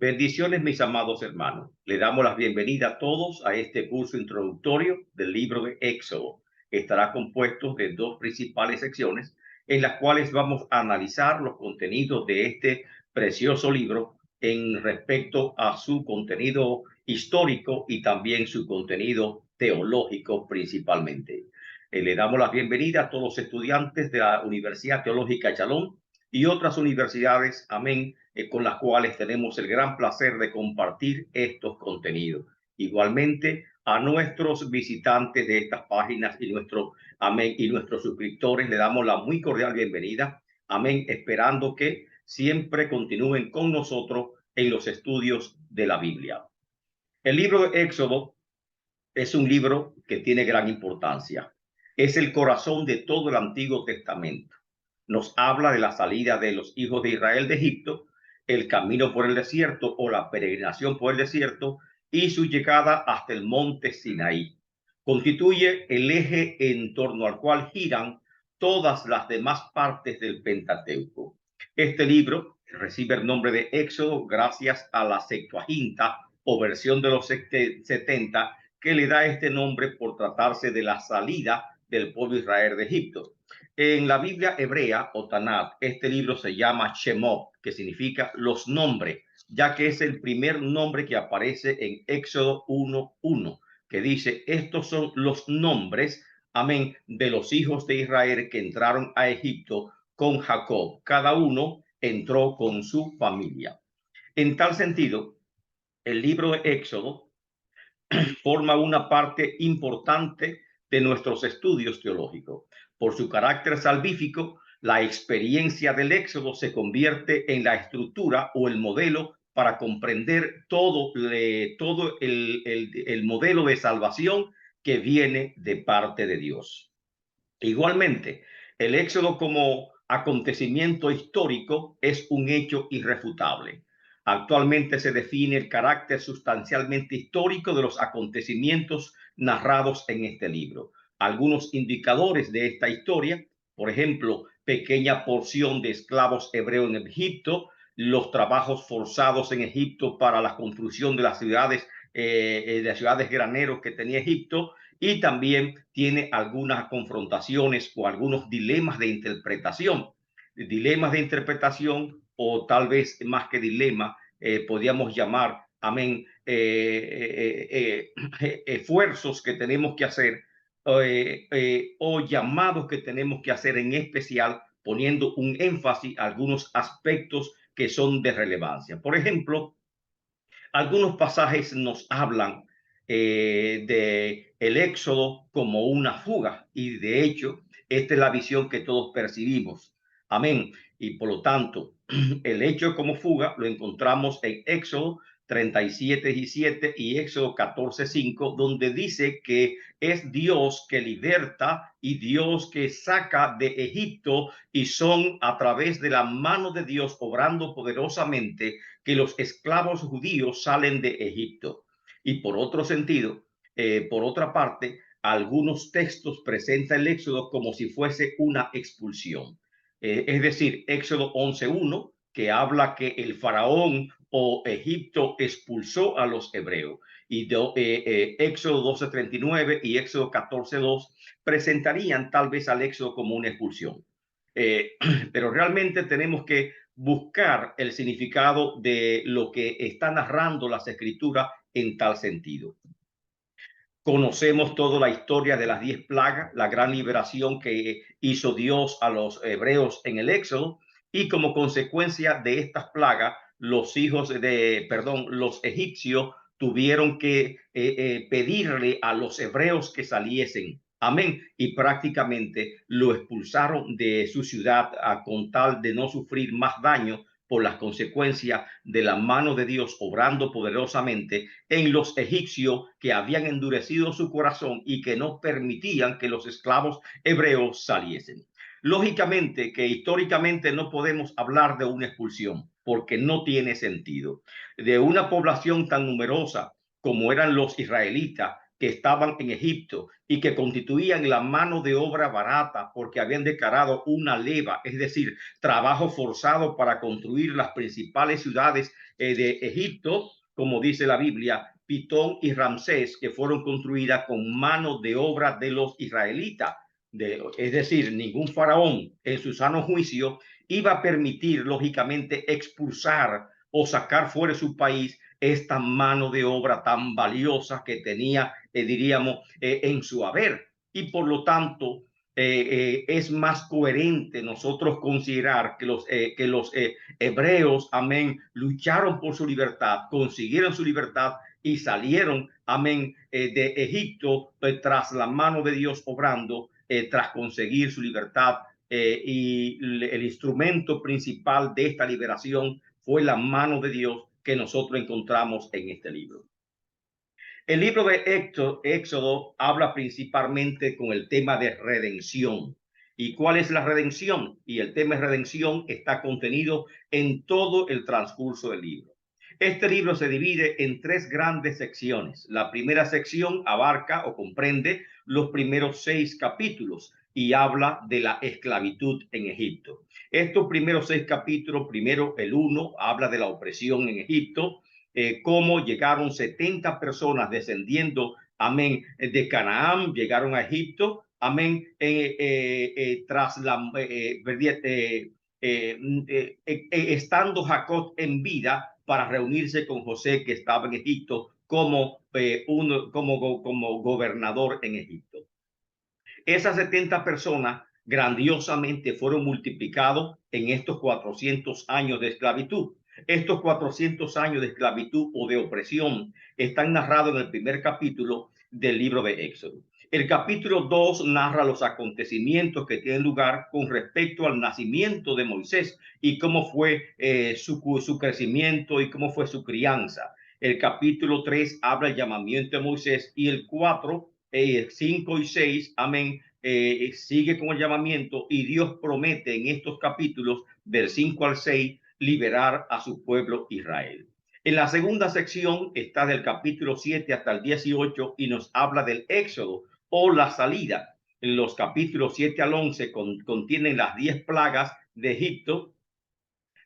Bendiciones, mis amados hermanos. Le damos la bienvenida a todos a este curso introductorio del libro de Éxodo. Estará compuesto de dos principales secciones en las cuales vamos a analizar los contenidos de este precioso libro en respecto a su contenido histórico y también su contenido teológico principalmente. Le damos la bienvenida a todos los estudiantes de la Universidad Teológica Shalom y otras universidades, amén, con las cuales tenemos el gran placer de compartir estos contenidos. Igualmente a nuestros visitantes de estas páginas y amén, y nuestros suscriptores le damos la muy cordial bienvenida, amén, esperando que siempre continúen con nosotros en los estudios de la Biblia. El libro de Éxodo es un libro que tiene gran importancia. Es el corazón de todo el Antiguo Testamento. Nos habla de la salida de los hijos de Israel de Egipto, el camino por el desierto o la peregrinación por el desierto y su llegada hasta el monte Sinaí. Constituye el eje en torno al cual giran todas las demás partes del Pentateuco. Este libro recibe el nombre de Éxodo gracias a la Septuaginta o versión de los 70 que le da este nombre por tratarse de la salida del pueblo de Israel de Egipto. En la Biblia hebrea o Tanat, este libro se llama Shemot, que significa los nombres, ya que es el primer nombre que aparece en Éxodo 1:1, que dice, estos son los nombres, amén, de los hijos de Israel que entraron a Egipto con Jacob. Cada uno entró con su familia. En tal sentido, el libro de Éxodo forma una parte importante de nuestros estudios teológicos. Por su carácter salvífico, la experiencia del Éxodo se convierte en la estructura o el modelo para comprender todo el modelo de salvación que viene de parte de Dios. Igualmente, el Éxodo como acontecimiento histórico es un hecho irrefutable. Actualmente se define el carácter sustancialmente histórico de los acontecimientos narrados en este libro. Algunos indicadores de esta historia, por ejemplo, pequeña porción de esclavos hebreos en Egipto, los trabajos forzados en Egipto para la construcción de las ciudades graneros que tenía Egipto, y también tiene algunas confrontaciones o algunos dilemas de interpretación, o tal vez más que dilema, podríamos llamar, amén, esfuerzos que tenemos que hacer o llamados que tenemos que hacer, en especial poniendo un énfasis a algunos aspectos que son de relevancia. Por ejemplo, algunos pasajes nos hablan de el éxodo como una fuga, y de hecho esta es la visión que todos percibimos. Amén. Y por lo tanto, el hecho como fuga lo encontramos en Éxodo 37:17 y Éxodo 14:5, donde dice que es Dios que liberta y Dios que saca de Egipto, y son a través de la mano de Dios obrando poderosamente que los esclavos judíos salen de Egipto. Y por otro sentido, por otra parte, algunos textos presentan el éxodo como si fuese una expulsión. Es decir, Éxodo 11:1, que habla que el faraón o Egipto expulsó a los hebreos. Y Éxodo 12:39 y Éxodo 14:2 presentarían tal vez al éxodo como una expulsión. Pero realmente tenemos que buscar el significado de lo que está narrando las escrituras en tal sentido. Conocemos toda la historia de las 10 plagas, la gran liberación que hizo Dios a los hebreos en el Éxodo, y como consecuencia de estas plagas, los egipcios tuvieron que pedirle a los hebreos que saliesen. Amén. Y prácticamente lo expulsaron de su ciudad con tal de no sufrir más daño por las consecuencias de la mano de Dios obrando poderosamente en los egipcios, que habían endurecido su corazón y que no permitían que los esclavos hebreos saliesen. Lógicamente que históricamente no podemos hablar de una expulsión, porque no tiene sentido. De una población tan numerosa como eran los israelitas, que estaban en Egipto y que constituían la mano de obra barata porque habían declarado una leva, es decir, trabajo forzado para construir las principales ciudades de Egipto, como dice la Biblia, Pitón y Ramsés, que fueron construidas con mano de obra de los israelitas. Es decir, ningún faraón en su sano juicio iba a permitir, lógicamente, expulsar o sacar fuera de su país esta mano de obra tan valiosa que tenía, diríamos, en su haber. Y por lo tanto, es más coherente nosotros considerar que los hebreos, amén, lucharon por su libertad, consiguieron su libertad y salieron, amén, de Egipto tras la mano de Dios obrando, tras conseguir su libertad. Y el instrumento principal de esta liberación fue la mano de Dios que nosotros encontramos en este libro. El libro de Éxodo habla principalmente con el tema de redención. ¿Y cuál es la redención? Y el tema de redención está contenido en todo el transcurso del libro. Este libro se divide en tres grandes secciones. La primera sección abarca o comprende los primeros 6 capítulos y habla de la esclavitud en Egipto. Estos primeros 6 capítulos, primero el 1, habla de la opresión en Egipto, cómo llegaron 70 personas descendiendo, amén, de Canaán, llegaron a Egipto, amén, tras la, estando Jacob en vida para reunirse con José, que estaba en Egipto como gobernador en Egipto. Esas 70 personas grandiosamente fueron multiplicados en estos 400 años de esclavitud. Estos 400 años de esclavitud o de opresión están narrados en el primer capítulo del libro de Éxodo. El capítulo 2 narra los acontecimientos que tienen lugar con respecto al nacimiento de Moisés y cómo fue su crecimiento y cómo fue su crianza. El capítulo 3 habla del llamamiento de Moisés y el 4, 5 y 6, amén, sigue con el llamamiento y Dios promete en estos capítulos del 5 al 6 liberar a su pueblo Israel. En la segunda sección está del capítulo 7 hasta el 18 y nos habla del éxodo o la salida. En los capítulos 7 al 11 contienen las 10 plagas de Egipto.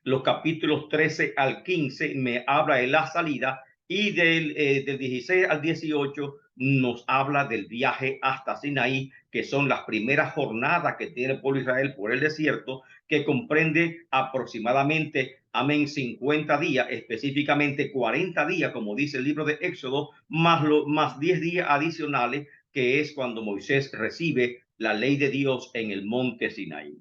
Los capítulos 13 al 15 me habla de la salida y del 16 al 18 nos habla del viaje hasta Sinaí, que son las primeras jornadas que tiene el pueblo de Israel por el desierto, que comprende aproximadamente, amén, 50 días, específicamente 40 días, como dice el libro de Éxodo, más 10 días adicionales, que es cuando Moisés recibe la ley de Dios en el monte Sinaí.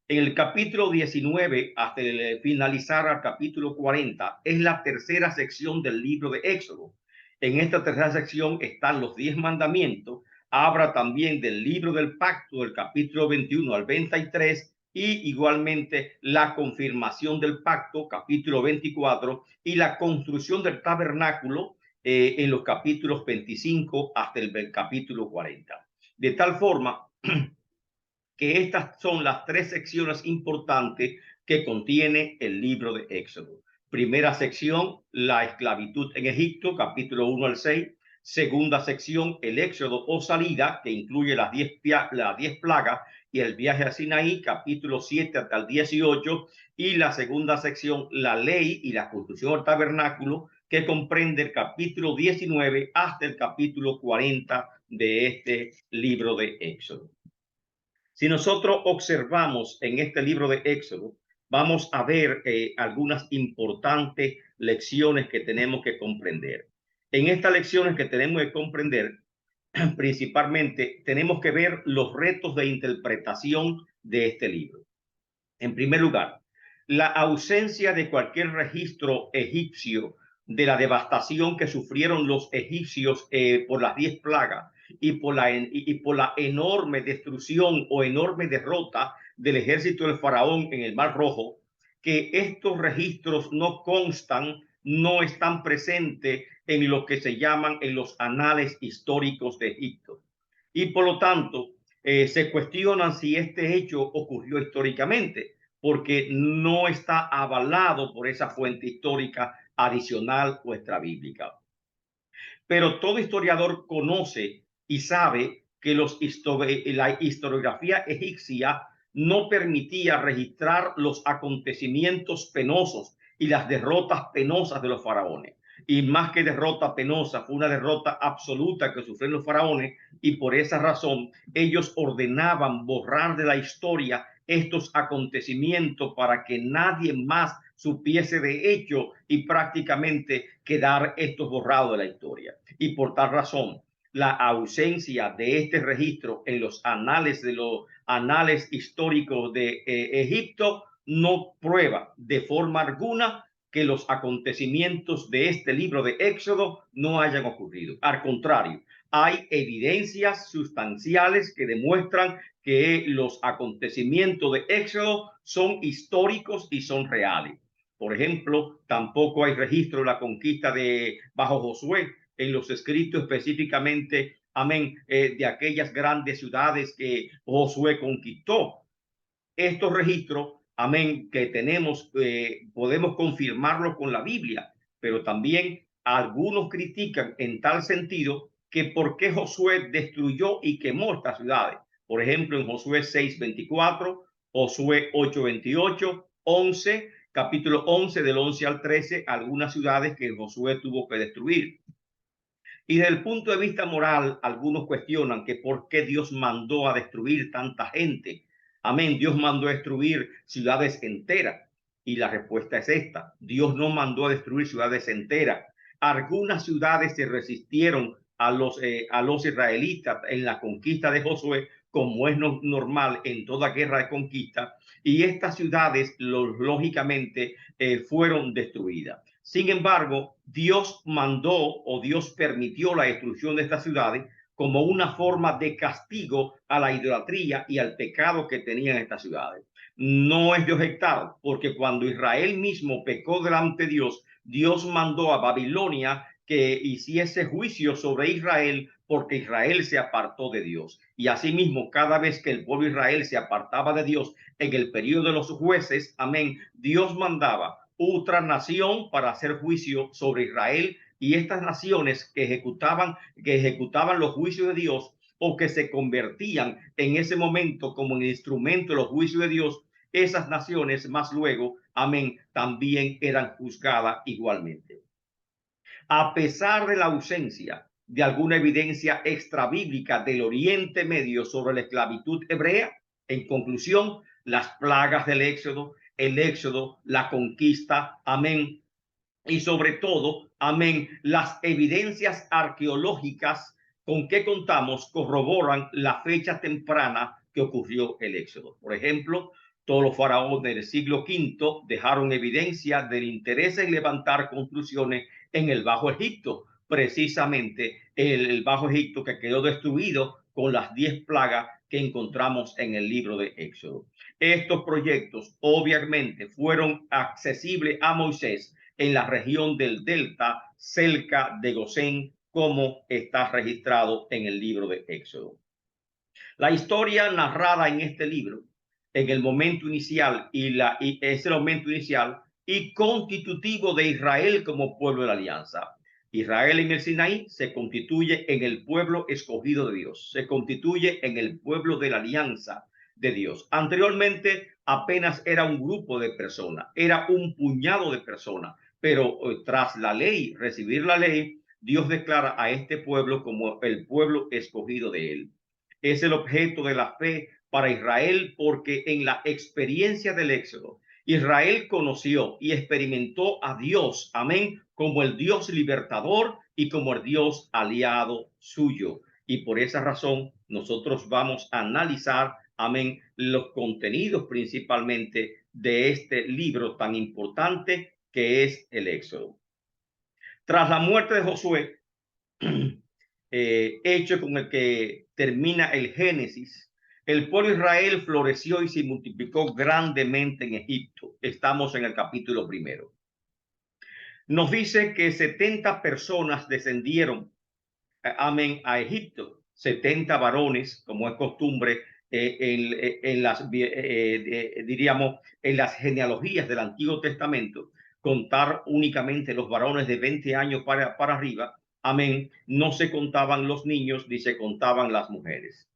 En el capítulo 19, hasta finalizar al capítulo 40, es la tercera sección del libro de Éxodo. En esta tercera sección están los 10 mandamientos. Habla también del libro del pacto, del capítulo 21 al 23, y igualmente la confirmación del pacto, capítulo 24, y la construcción del tabernáculo en los capítulos 25 hasta el capítulo 40. De tal forma que estas son las tres secciones importantes que contiene el libro de Éxodo. Primera sección, la esclavitud en Egipto, capítulo 1 al 6. Segunda sección, el éxodo o salida, que incluye las 10 plagas y el viaje a Sinaí, capítulo 7 hasta el 18. Y la segunda sección, la ley y la construcción del tabernáculo, que comprende el capítulo 19 hasta el capítulo 40 de este libro de Éxodo. Si nosotros observamos en este libro de Éxodo, vamos a ver algunas importantes lecciones que tenemos que comprender. En estas lecciones que tenemos que comprender, principalmente tenemos que ver los retos de interpretación de este libro. En primer lugar, la ausencia de cualquier registro egipcio de la devastación que sufrieron los egipcios por las 10 plagas y por la enorme destrucción o enorme derrota del ejército del faraón en el Mar Rojo, que estos registros no constan, no están presentes en lo que se llaman en los anales históricos de Egipto. Y por lo tanto, se cuestionan si este hecho ocurrió históricamente, porque no está avalado por esa fuente histórica adicional o extrabíblica. Pero todo historiador conoce y sabe que la historiografía egipcia no permitía registrar los acontecimientos penosos y las derrotas penosas de los faraones. Y más que derrota penosa, fue una derrota absoluta que sufrieron los faraones, y por esa razón ellos ordenaban borrar de la historia estos acontecimientos para que nadie más supiese de ello y prácticamente quedar estos borrados de la historia. Y por tal razón, la ausencia de este registro en los anales históricos de Egipto no prueba de forma alguna que los acontecimientos de este libro de Éxodo no hayan ocurrido. Al contrario, hay evidencias sustanciales que demuestran que los acontecimientos de Éxodo son históricos y son reales. Por ejemplo, tampoco hay registro de la conquista bajo Josué en los escritos específicamente, amén, de aquellas grandes ciudades que Josué conquistó. Estos registros, amén, que tenemos, podemos confirmarlo con la Biblia, pero también algunos critican en tal sentido que por qué Josué destruyó y quemó estas ciudades. Por ejemplo, en Josué 6:24, Josué 8:28, 11, capítulo 11 del 11 al 13, algunas ciudades que Josué tuvo que destruir. Y desde el punto de vista moral, algunos cuestionan que por qué Dios mandó a destruir tanta gente. Amén, Dios mandó a destruir ciudades enteras. Y la respuesta es esta: Dios no mandó a destruir ciudades enteras. Algunas ciudades se resistieron a los israelitas en la conquista de Josué, como es normal en toda guerra de conquista, y estas ciudades lógicamente fueron destruidas. Sin embargo, Dios mandó o Dios permitió la destrucción de estas ciudades como una forma de castigo a la idolatría y al pecado que tenían estas ciudades. No es de objetar, porque cuando Israel mismo pecó delante de Dios, Dios mandó a Babilonia que hiciese juicio sobre Israel porque Israel se apartó de Dios. Y asimismo, cada vez que el pueblo de Israel se apartaba de Dios en el periodo de los jueces, amén, Dios mandaba otra nación para hacer juicio sobre Israel, y estas naciones que ejecutaban los juicios de Dios o que se convertían en ese momento como en instrumento de los juicios de Dios, esas naciones más luego, amén, también eran juzgadas igualmente. A pesar de la ausencia de alguna evidencia extrabíblica del Oriente Medio sobre la esclavitud hebrea, en conclusión, las plagas del Éxodo, el Éxodo, la conquista, amén, y sobre todo, amén, las evidencias arqueológicas con que contamos corroboran la fecha temprana que ocurrió el Éxodo. Por ejemplo, todos los faraones del siglo V dejaron evidencia del interés en levantar construcciones en el Bajo Egipto, precisamente el Bajo Egipto que quedó destruido con las 10 plagas que encontramos en el libro de Éxodo. Estos proyectos obviamente fueron accesibles a Moisés en la región del delta, cerca de Gosén, como está registrado en el libro de Éxodo. La historia narrada en este libro, en el momento inicial y ese momento inicial y constitutivo de Israel como pueblo de la alianza. Israel en el Sinaí se constituye en el pueblo escogido de Dios, se constituye en el pueblo de la alianza de Dios. Anteriormente apenas era un grupo de personas, era un puñado de personas, pero tras la ley, recibir la ley, Dios declara a este pueblo como el pueblo escogido de él. Es el objeto de la fe para Israel, porque en la experiencia del Éxodo, Israel conoció y experimentó a Dios, amén, como el Dios libertador y como el Dios aliado suyo. Y por esa razón nosotros vamos a analizar, amén, los contenidos principalmente de este libro tan importante que es el Éxodo. Tras la muerte de Josué, hecho con el que termina el Génesis, el pueblo de Israel floreció y se multiplicó grandemente en Egipto. Estamos en el capítulo 1. Nos dice que 70 personas descendieron, amén, a Egipto, 70 varones, como es costumbre diríamos, en las genealogías del Antiguo Testamento, contar únicamente los varones de 20 años para arriba, amén, no se contaban los niños ni se contaban las mujeres.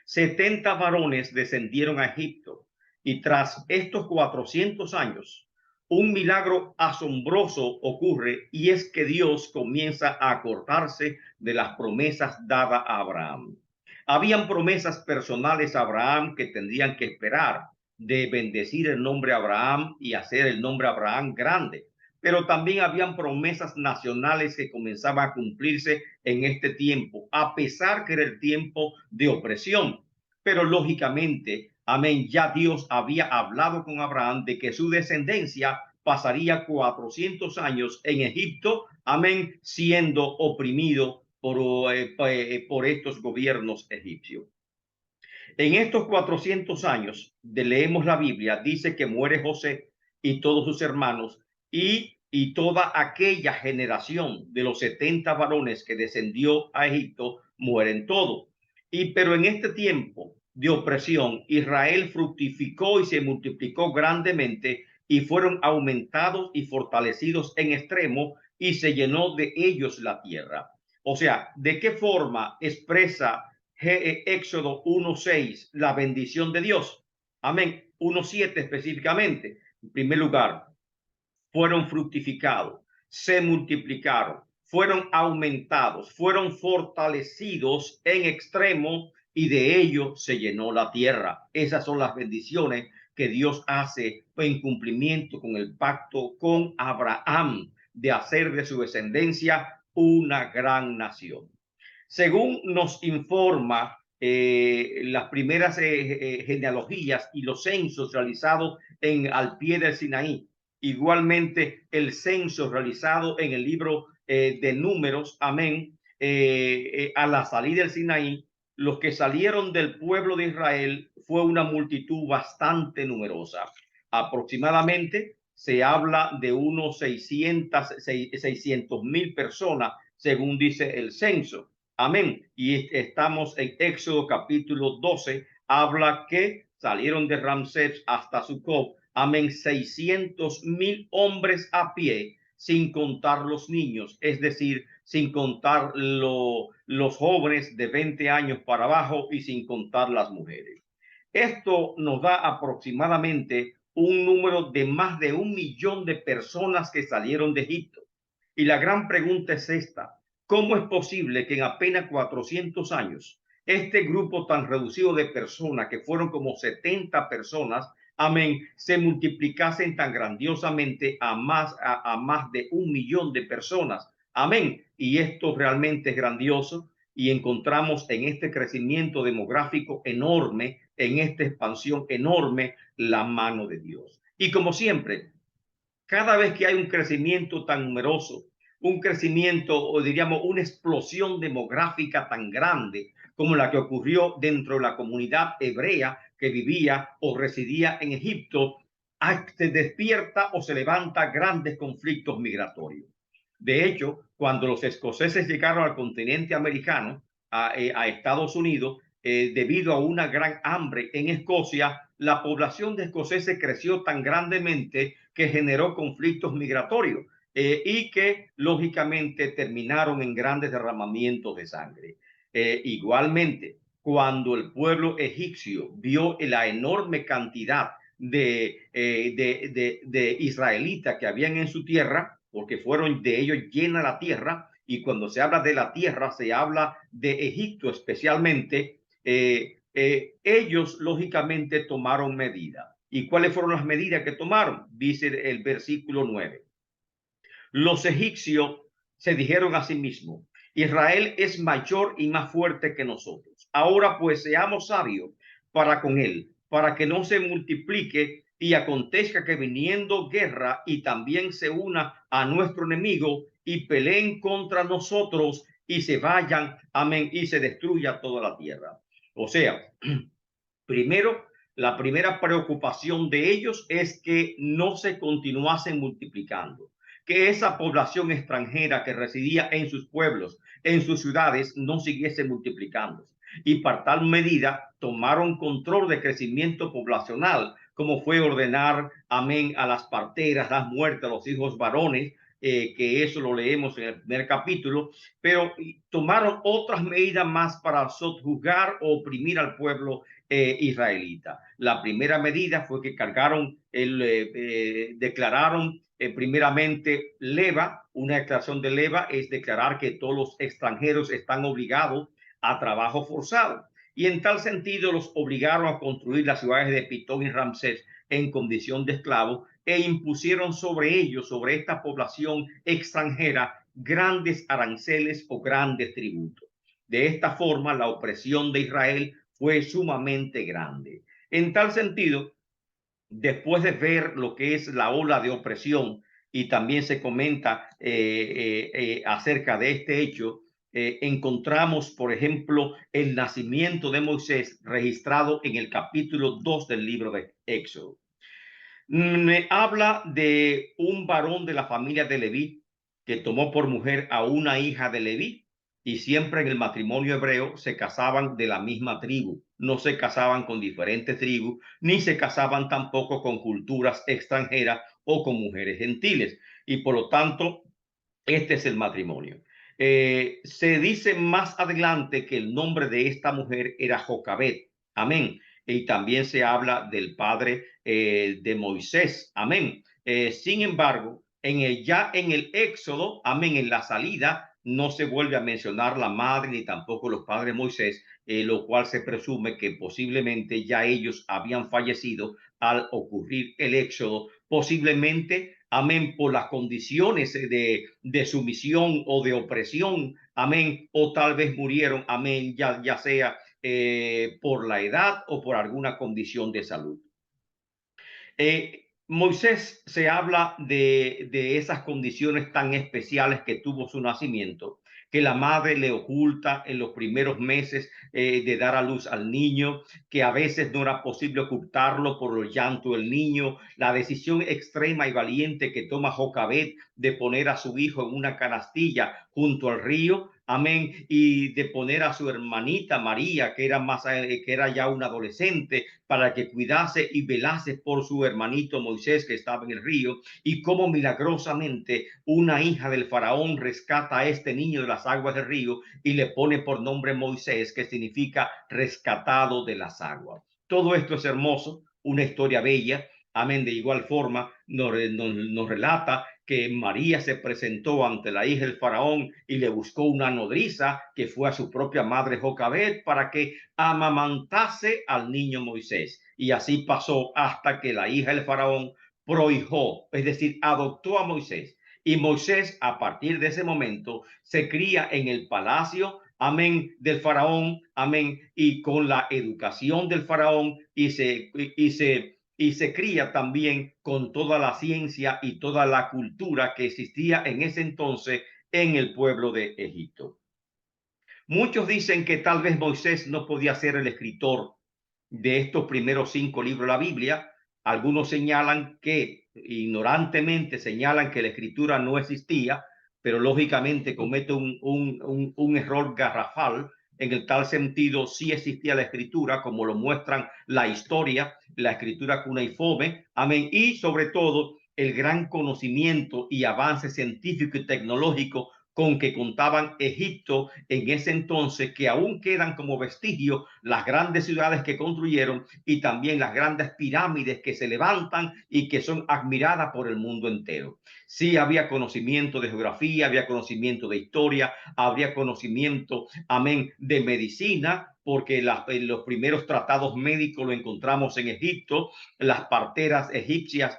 70 varones descendieron a Egipto y tras estos 400 años, un milagro asombroso ocurre y es que Dios comienza a acordarse de las promesas dadas a Abraham. Habían promesas personales a Abraham que tendrían que esperar de bendecir el nombre de Abraham y hacer el nombre de Abraham grande. Pero también habían promesas nacionales que comenzaban a cumplirse en este tiempo, a pesar que era el tiempo de opresión. Pero lógicamente, amén, ya Dios había hablado con Abraham de que su descendencia pasaría 400 años en Egipto, amén, siendo oprimido por estos gobiernos egipcios. En estos 400 años, leemos la Biblia, dice que muere José y todos sus hermanos y toda aquella generación de los 70 varones que descendió a Egipto mueren todos. Pero en este tiempo de opresión, Israel fructificó y se multiplicó grandemente y fueron aumentados y fortalecidos en extremo y se llenó de ellos la tierra. O sea, ¿de qué forma expresa Éxodo 1:6 la bendición de Dios? Amén. 1:7 específicamente. En primer lugar, fueron fructificados, se multiplicaron, fueron aumentados, fueron fortalecidos en extremo y de ello se llenó la tierra. Esas son las bendiciones que Dios hace en cumplimiento con el pacto con Abraham de hacer de su descendencia una gran nación. Según nos informa las primeras genealogías y los censos realizados al pie del Sinaí, igualmente el censo realizado en el libro de Números, amén, a la salida del Sinaí, los que salieron del pueblo de Israel fue una multitud bastante numerosa. Aproximadamente se habla de unos 600,000 personas, según dice el censo. Amén. Y estamos en Éxodo capítulo 12, habla que salieron de Ramsés hasta Sucot, amén, 600,000 hombres a pie, sin contar los niños, es decir, sin contar los jóvenes de 20 años para abajo y sin contar las mujeres. Esto nos da aproximadamente un número de más de 1,000,000 de personas que salieron de Egipto. Y la gran pregunta es esta: ¿cómo es posible que en apenas 400 años este grupo tan reducido de personas, que fueron como 70 personas, amén, se multiplicasen tan grandiosamente a más de 1,000,000 de personas? Amén. Y esto realmente es grandioso y encontramos en este crecimiento demográfico enorme, en esta expansión enorme, la mano de Dios. Y como siempre, cada vez que hay un crecimiento tan numeroso, un crecimiento o diríamos una explosión demográfica tan grande como la que ocurrió dentro de la comunidad hebrea que vivía o residía en Egipto, se despierta o se levanta grandes conflictos migratorios. De hecho, cuando los escoceses llegaron al continente americano, a Estados Unidos, debido a una gran hambre en Escocia, la población de escoceses creció tan grandemente que generó conflictos migratorios y que lógicamente terminaron en grandes derramamientos de sangre. Igualmente, cuando el pueblo egipcio vio la enorme cantidad de israelitas que habían en su tierra, porque fueron de ellos llena la tierra, y cuando se habla de la tierra se habla de Egipto especialmente, ellos lógicamente tomaron medidas. ¿Y cuáles fueron las medidas que tomaron? Dice el versículo 9. Los egipcios se dijeron a sí mismos: Israel es mayor y más fuerte que nosotros. Ahora pues seamos sabios para con él, para que no se multiplique y acontezca que viniendo guerra y también se una a nuestro enemigo y peleen contra nosotros y se vayan, amén, y se destruya toda la tierra. O sea, primero, la primera preocupación de ellos es que no se continuasen multiplicando, que esa población extranjera que residía en sus pueblos, en sus ciudades, no siguiese multiplicándose. Y para tal medida tomaron control de crecimiento poblacional, como fue ordenar, amén, a las parteras, las muertas, a los hijos varones, que eso lo leemos en el primer capítulo, pero tomaron otras medidas más para sojuzgar o oprimir al pueblo israelita. La primera medida fue que declararon primeramente leva. Una declaración de leva es declarar que todos los extranjeros están obligados a trabajo forzado. Y en tal sentido los obligaron a construir las ciudades de Pitón y Ramsés en condición de esclavos e impusieron sobre ellos, sobre esta población extranjera, grandes aranceles o grandes tributos. De esta forma, la opresión de Israel fue sumamente grande. En tal sentido, después de ver lo que es la ola de opresión, y también se comenta acerca de este hecho, encontramos, por ejemplo, el nacimiento de Moisés registrado en el capítulo 2 del libro de Éxodo. Me habla de un varón de la familia de Leví que tomó por mujer a una hija de Leví, y siempre en el matrimonio hebreo se casaban de la misma tribu, no se casaban con diferentes tribus, ni se casaban tampoco con culturas extranjeras o con mujeres gentiles, y por lo tanto este es el matrimonio. Se dice más adelante que el nombre de esta mujer era Jocabet. Amén. Y también se habla del padre de Moisés. Amén. Sin embargo, ya en el Éxodo, amén, en la salida, no se vuelve a mencionar la madre ni tampoco los padres de Moisés, lo cual se presume que posiblemente ya ellos habían fallecido al ocurrir el Éxodo, posiblemente, amén, por las condiciones de sumisión o de opresión, amén, o tal vez murieron, amén, ya sea por la edad o por alguna condición de salud. Moisés se habla de esas condiciones tan especiales que tuvo su nacimiento, que la madre le oculta en los primeros meses de dar a luz al niño, que a veces no era posible ocultarlo por los llantos del niño, la decisión extrema y valiente que toma Jocabet de poner a su hijo en una canastilla junto al río, amén, y de poner a su hermanita María, que era ya una adolescente, para que cuidase y velase por su hermanito Moisés, que estaba en el río, y cómo milagrosamente una hija del faraón rescata a este niño de las aguas del río y le pone por nombre Moisés, que significa rescatado de las aguas. Todo esto es hermoso, una historia bella. Amén. De igual forma, nos relata que María se presentó ante la hija del faraón y le buscó una nodriza que fue a su propia madre Jocabet para que amamantase al niño Moisés. Y así pasó hasta que la hija del faraón prohijó, es decir, adoptó a Moisés. Y Moisés, a partir de ese momento, se cría en el palacio, amén, del faraón, amén, y con la educación del faraón, y se cría también con toda la ciencia y toda la cultura que existía en ese entonces en el pueblo de Egipto. Muchos dicen que tal vez Moisés no podía ser el escritor de estos primeros 5 libros de la Biblia. Algunos señalan que, ignorantemente señalan que la escritura no existía, pero lógicamente comete un error garrafal. En el tal sentido, sí existía la escritura, como lo muestran la historia, la escritura cuneiforme, amén, y sobre todo el gran conocimiento y avance científico y tecnológico con que contaban Egipto en ese entonces, que aún quedan como vestigio las grandes ciudades que construyeron y también las grandes pirámides que se levantan y que son admiradas por el mundo entero. Sí había conocimiento de geografía, había conocimiento de historia, habría conocimiento, amén, de medicina, porque los primeros tratados médicos lo encontramos en Egipto. Las parteras egipcias,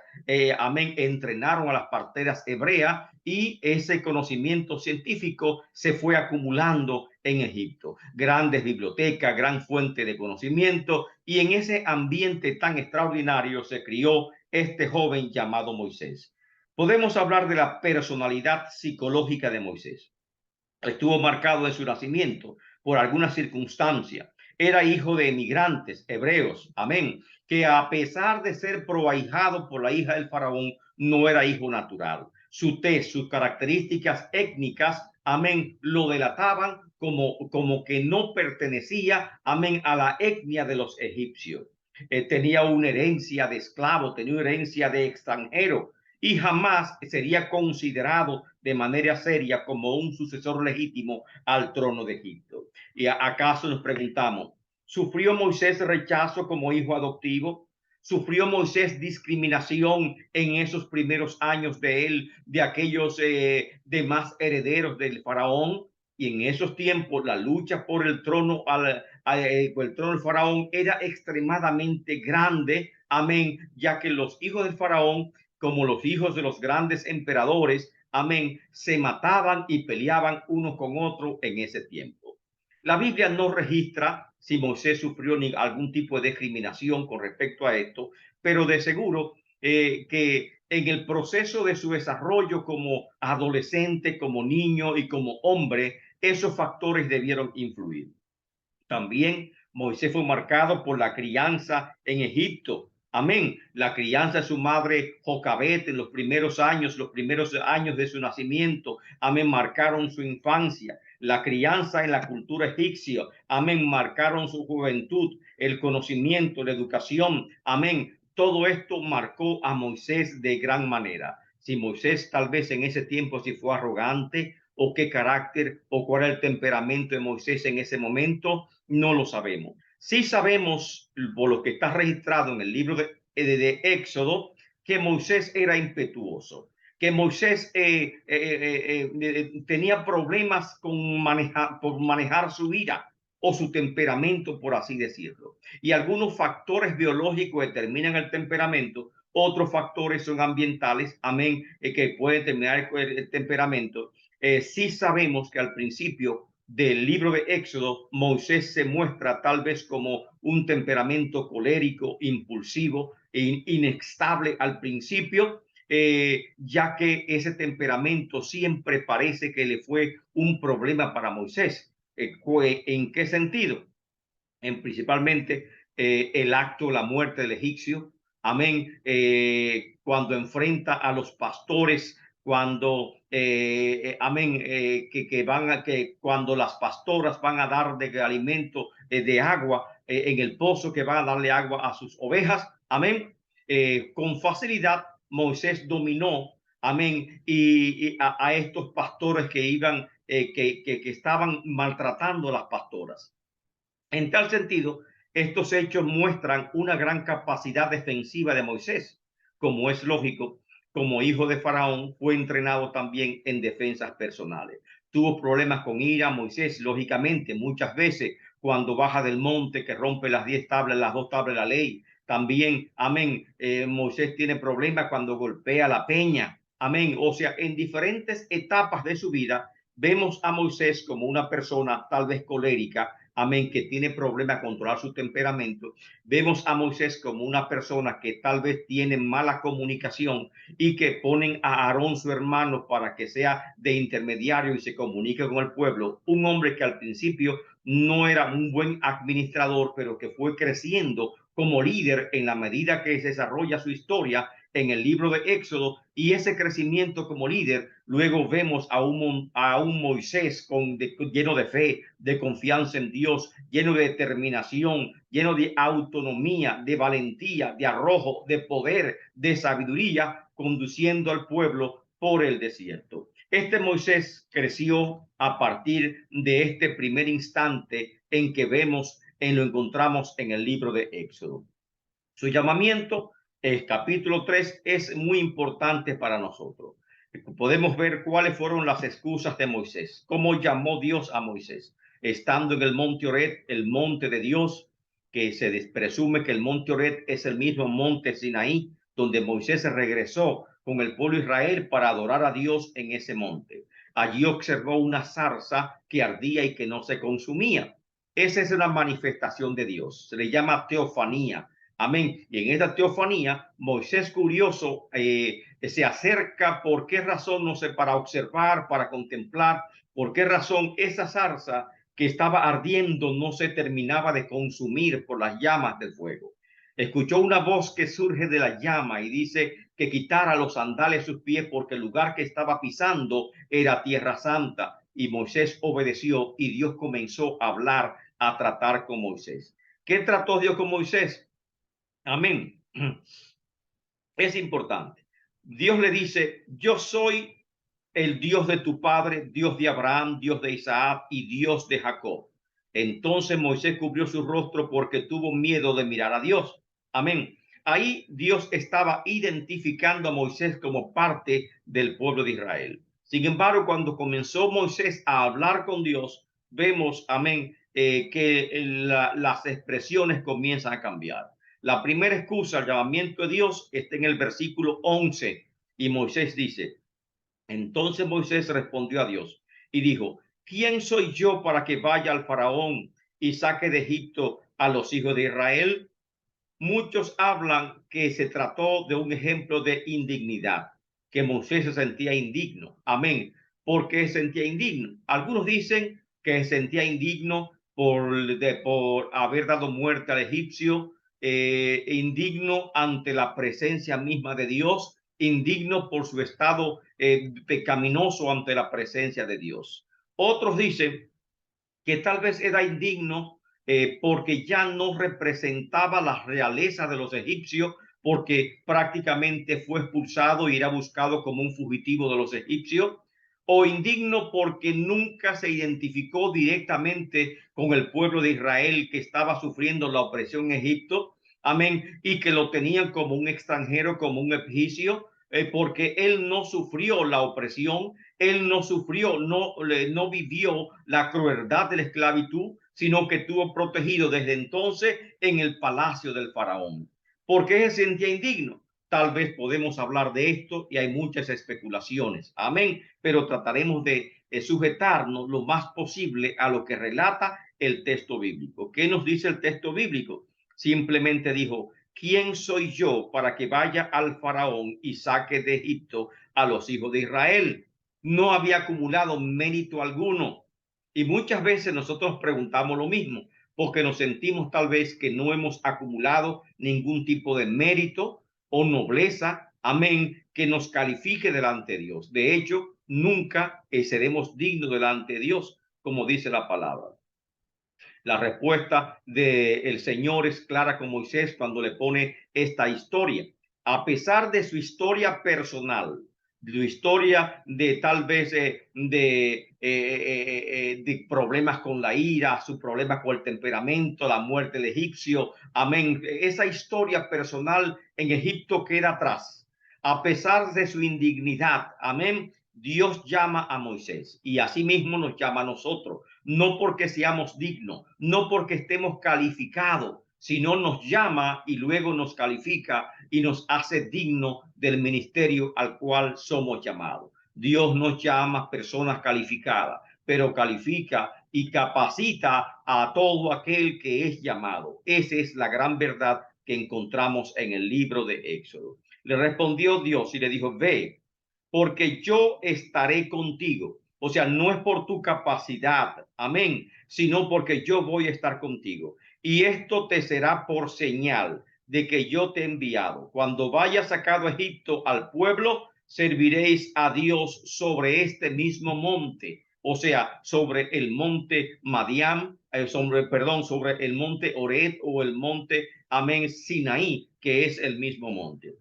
amén, entrenaron a las parteras hebreas, y ese conocimiento científico se fue acumulando en Egipto. Grandes bibliotecas, gran fuente de conocimiento, y en ese ambiente tan extraordinario se crió este joven llamado Moisés. Podemos hablar de la personalidad psicológica de Moisés. Estuvo marcado en su nacimiento por alguna circunstancia. Era hijo de emigrantes hebreos, amén, que a pesar de ser proahijado por la hija del faraón, no era hijo natural. Su tez, sus características étnicas, amén, lo delataban como que no pertenecía, amén, a la etnia de los egipcios. Tenía una herencia de esclavo, tenía una herencia de extranjero, y jamás sería considerado de manera seria como un sucesor legítimo al trono de Egipto. ¿Y acaso nos preguntamos, sufrió Moisés rechazo como hijo adoptivo? ¿Sufrió Moisés discriminación en esos primeros años de él, de aquellos demás herederos del faraón? Y en esos tiempos la lucha por el trono, por el trono del faraón era extremadamente grande, amén, ya que los hijos del faraón, como los hijos de los grandes emperadores, amén, se mataban y peleaban uno con otro en ese tiempo. La Biblia no registra si Moisés sufrió algún tipo de discriminación con respecto a esto, pero de seguro que en el proceso de su desarrollo como adolescente, como niño y como hombre, esos factores debieron influir. También Moisés fue marcado por la crianza en Egipto. Amén. La crianza de su madre Jocabet en los primeros años de su nacimiento. Amén. Marcaron su infancia. La crianza en la cultura egipcia. Amén. Marcaron su juventud, el conocimiento, la educación. Amén. Todo esto marcó a Moisés de gran manera. Si Moisés tal vez en ese tiempo si fue arrogante o qué carácter o cuál era el temperamento de Moisés en ese momento, no lo sabemos. Sí sabemos, por lo que está registrado en el libro de Éxodo, que Moisés era impetuoso, que Moisés tenía problemas por manejar su ira o su temperamento, por así decirlo. Y algunos factores biológicos determinan el temperamento, otros factores son ambientales, amén, que pueden determinar el temperamento. Sí sabemos que al principio del libro de Éxodo, Moisés se muestra tal vez como un temperamento colérico, impulsivo e inestable al principio, ya que ese temperamento siempre parece que le fue un problema para Moisés. ¿En qué sentido? Principalmente el acto, la muerte del egipcio, amén, cuando enfrenta a los pastores, cuando, amén, que cuando las pastoras van a dar de alimento, de agua, en el pozo que van a darle agua a sus ovejas, amén, con facilidad Moisés dominó, amén, y a estos pastores que iban, que estaban maltratando a las pastoras. En tal sentido, estos hechos muestran una gran capacidad defensiva de Moisés. Como es lógico, como hijo de Faraón, fue entrenado también en defensas personales. Tuvo problemas con ira, Moisés, lógicamente, muchas veces cuando baja del monte que rompe las 10 tablas, las 2 tablas de la ley. También, amén, Moisés tiene problemas cuando golpea la peña. Amén. O sea, en diferentes etapas de su vida, vemos a Moisés como una persona tal vez colérica, amén, que tiene problemas a controlar su temperamento. Vemos a Moisés como una persona que tal vez tiene mala comunicación y que ponen a Aarón, su hermano, para que sea de intermediario y se comunique con el pueblo. Un hombre que al principio no era un buen administrador, pero que fue creciendo como líder en la medida que se desarrolla su historia en el libro de Éxodo, y ese crecimiento como líder, luego vemos a un Moisés lleno de fe, de confianza en Dios, lleno de determinación, lleno de autonomía, de valentía, de arrojo, de poder, de sabiduría, conduciendo al pueblo por el desierto. Este Moisés creció a partir de este primer instante en que lo encontramos en el libro de Éxodo. Su llamamiento, el capítulo 3, es muy importante para nosotros. Podemos ver cuáles fueron las excusas de Moisés, cómo llamó Dios a Moisés, estando en el monte Oreb, el monte de Dios, que se presume que el monte Oreb es el mismo monte Sinaí, donde Moisés regresó con el pueblo de Israel para adorar a Dios en ese monte. Allí observó una zarza que ardía y que no se consumía. Esa es una manifestación de Dios, se le llama teofanía. Amén. Y en esta teofanía, Moisés curioso se acerca. ¿Por qué razón? No sé, para observar, para contemplar. ¿Por qué razón esa zarza que estaba ardiendo no se terminaba de consumir por las llamas del fuego? Escuchó una voz que surge de la llama y dice que quitara los sandales de sus pies porque el lugar que estaba pisando era tierra santa. Y Moisés obedeció y Dios comenzó a hablar, a tratar con Moisés. ¿Qué trató Dios con Moisés? Amén. Es importante. Dios le dice, yo soy el Dios de tu padre, Dios de Abraham, Dios de Isaac y Dios de Jacob. Entonces Moisés cubrió su rostro porque tuvo miedo de mirar a Dios. Amén. Ahí Dios estaba identificando a Moisés como parte del pueblo de Israel. Sin embargo, cuando comenzó Moisés a hablar con Dios, vemos, amén, que las expresiones comienzan a cambiar. La primera excusa, el llamamiento de Dios, está en el versículo 11 y Moisés dice, entonces Moisés respondió a Dios y dijo, ¿quién soy yo para que vaya al faraón y saque de Egipto a los hijos de Israel? Muchos hablan que se trató de un ejemplo de indignidad, que Moisés se sentía indigno. Amén. ¿Por qué se sentía indigno? Algunos dicen que se sentía indigno por haber dado muerte al egipcio, indigno ante la presencia misma de Dios, indigno por su estado pecaminoso ante la presencia de Dios. Otros dicen que tal vez era indigno porque ya no representaba la realeza de los egipcios, porque prácticamente fue expulsado y era buscado como un fugitivo de los egipcios, o indigno porque nunca se identificó directamente con el pueblo de Israel que estaba sufriendo la opresión en Egipto, amén, y que lo tenían como un extranjero, como un egipcio, porque él no sufrió la opresión, él no sufrió, no vivió la crueldad de la esclavitud, sino que estuvo protegido desde entonces en el palacio del faraón. ¿Por qué se sentía indigno? Tal vez podemos hablar de esto y hay muchas especulaciones. Amén. Pero trataremos de sujetarnos lo más posible a lo que relata el texto bíblico. ¿Qué nos dice el texto bíblico? Simplemente dijo, ¿quién soy yo para que vaya al faraón y saque de Egipto a los hijos de Israel? No había acumulado mérito alguno. Y muchas veces nosotros preguntamos lo mismo, porque nos sentimos tal vez que no hemos acumulado ningún tipo de mérito o nobleza, amén, que nos califique delante de Dios. De hecho, nunca seremos dignos delante de Dios, como dice la palabra. La respuesta del Señor es clara con Moisés cuando le pone esta historia. A pesar de su historia personal, de su historia de tal vez de problemas con la ira, su problema con el temperamento, la muerte del egipcio, amén. Esa historia personal en Egipto queda atrás. A pesar de su indignidad, amén, Dios llama a Moisés y asimismo nos llama a nosotros, no porque seamos dignos, no porque estemos calificados, sino nos llama y luego nos califica y nos hace dignos del ministerio al cual somos llamados. Dios nos llama a personas calificadas, pero califica y capacita a todo aquel que es llamado. Esa es la gran verdad que encontramos en el libro de Éxodo. Le respondió Dios y le dijo, ve, porque yo estaré contigo. O sea, no es por tu capacidad, amén, sino porque yo voy a estar contigo. Y esto te será por señal de que yo te he enviado. Cuando vaya sacado a Egipto al pueblo, serviréis a Dios sobre este mismo monte. O sea, sobre el monte Madián, sobre el monte Ored o el monte, amén, Sinaí, que es el mismo monte.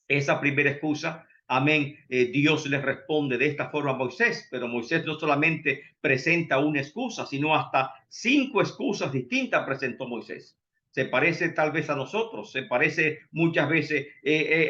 Esa primera excusa, amén, Dios le responde de esta forma a Moisés, pero Moisés no solamente presenta una excusa, sino hasta 5 excusas distintas presentó Moisés. Se parece tal vez a nosotros, se parece muchas veces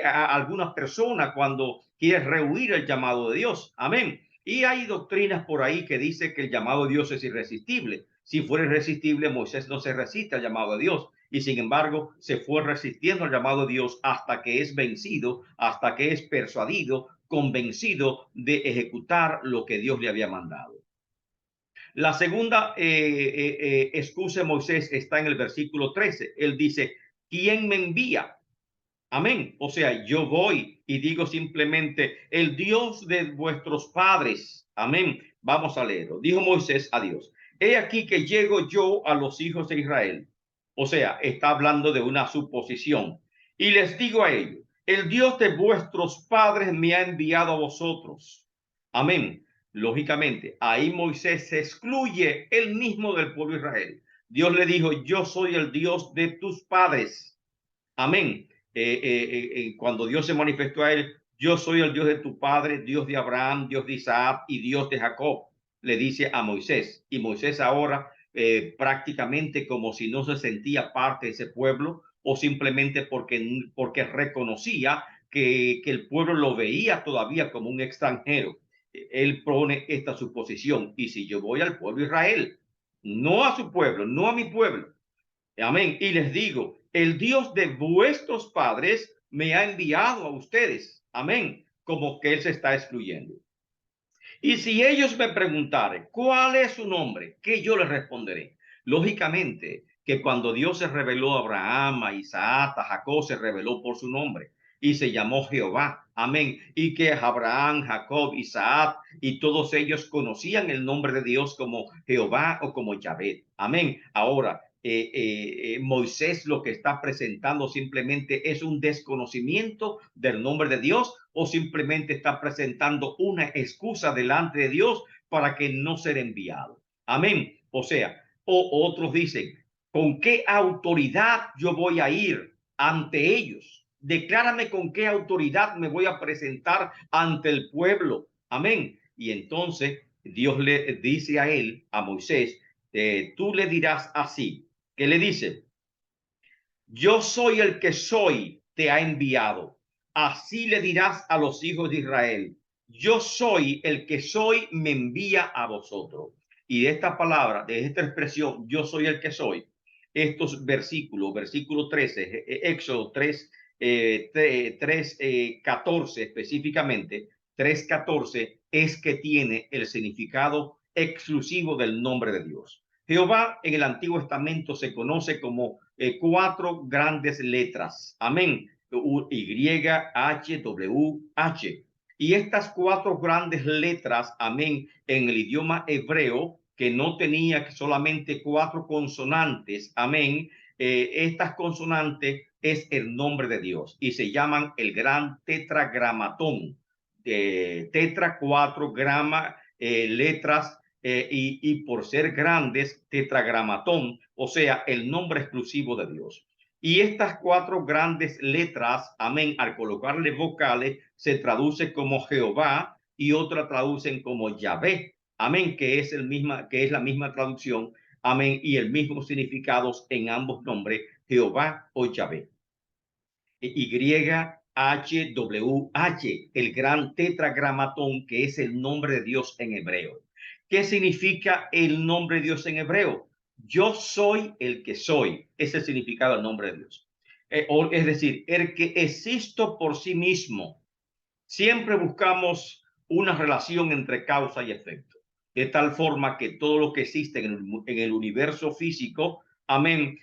a algunas personas cuando quieren rehuir el llamado de Dios, amén. Y hay doctrinas por ahí que dicen que el llamado de Dios es irresistible. Si fuera irresistible, Moisés no se resiste al llamado de Dios. Y sin embargo, se fue resistiendo al llamado de Dios hasta que es vencido, hasta que es persuadido, convencido de ejecutar lo que Dios le había mandado. La segunda excusa de Moisés está en el versículo 13. Él dice, ¿quién me envía? Amén. O sea, yo voy y digo simplemente, el Dios de vuestros padres. Amén. Vamos a leerlo. Dijo Moisés a Dios, he aquí que llego yo a los hijos de Israel. O sea, está hablando de una suposición. Y les digo a ellos, el Dios de vuestros padres me ha enviado a vosotros. Amén. Lógicamente, ahí Moisés se excluye él mismo del pueblo de Israel. Dios le dijo, yo soy el Dios de tus padres. Amén. Cuando Dios se manifestó a él, yo soy el Dios de tu padre, Dios de Abraham, Dios de Isaac y Dios de Jacob, le dice a Moisés. Y Moisés ahora prácticamente como si no se sentía parte de ese pueblo o simplemente porque reconocía que el pueblo lo veía todavía como un extranjero. Él pone esta suposición: y si yo voy al pueblo de Israel, no a su pueblo, no a mi pueblo, amén, y les digo, el Dios de vuestros padres me ha enviado a ustedes, amén, como que él se está excluyendo. Y si ellos me preguntaren cuál es su nombre, ¿qué yo les responderé? Lógicamente que cuando Dios se reveló a Abraham, a Isaac, a Jacob, se reveló por su nombre y se llamó Jehová. Amén. Y que Abraham, Jacob, Isaac y todos ellos conocían el nombre de Dios como Jehová o como Yahvé. Amén. Ahora, Moisés lo que está presentando simplemente es un desconocimiento del nombre de Dios, o simplemente está presentando una excusa delante de Dios para que no ser enviado. Amén. O sea, otros dicen, ¿con qué autoridad yo voy a ir ante ellos? Declárame con qué autoridad me voy a presentar ante el pueblo. Amén. Y entonces Dios le dice a él, a Moisés, tú le dirás así, que le dice: yo soy el que soy, te ha enviado. Así le dirás a los hijos de Israel: yo soy el que soy, me envía a vosotros. Y de esta palabra, de esta expresión, yo soy el que soy, estos versículos, versículo 13, Éxodo 3, 14 específicamente, 3:14, es que tiene el significado exclusivo del nombre de Dios. Jehová en el Antiguo Testamento se conoce como cuatro grandes letras. Amén. Y, H, W, H. Y estas cuatro grandes letras, amén, en el idioma hebreo, que no tenía solamente cuatro consonantes, amén, estas consonantes es el nombre de Dios y se llaman el gran tetragramatón. Tetra, cuatro, grama, letras, y por ser grandes, tetragramatón, o sea, el nombre exclusivo de Dios. Y estas cuatro grandes letras, amén, al colocarle vocales, se traduce como Jehová y otra traducen como Yahvé, amén, que es la misma traducción, amén, y el mismo significado en ambos nombres, Jehová o Yahvé. YHWH, el gran tetragramatón, que es el nombre de Dios en hebreo. ¿Qué significa el nombre de Dios en hebreo? Yo soy el que soy. Ese es el significado del nombre de Dios. Es decir, el que existo por sí mismo. Siempre buscamos una relación entre causa y efecto, de tal forma que todo lo que existe en el universo físico, amén,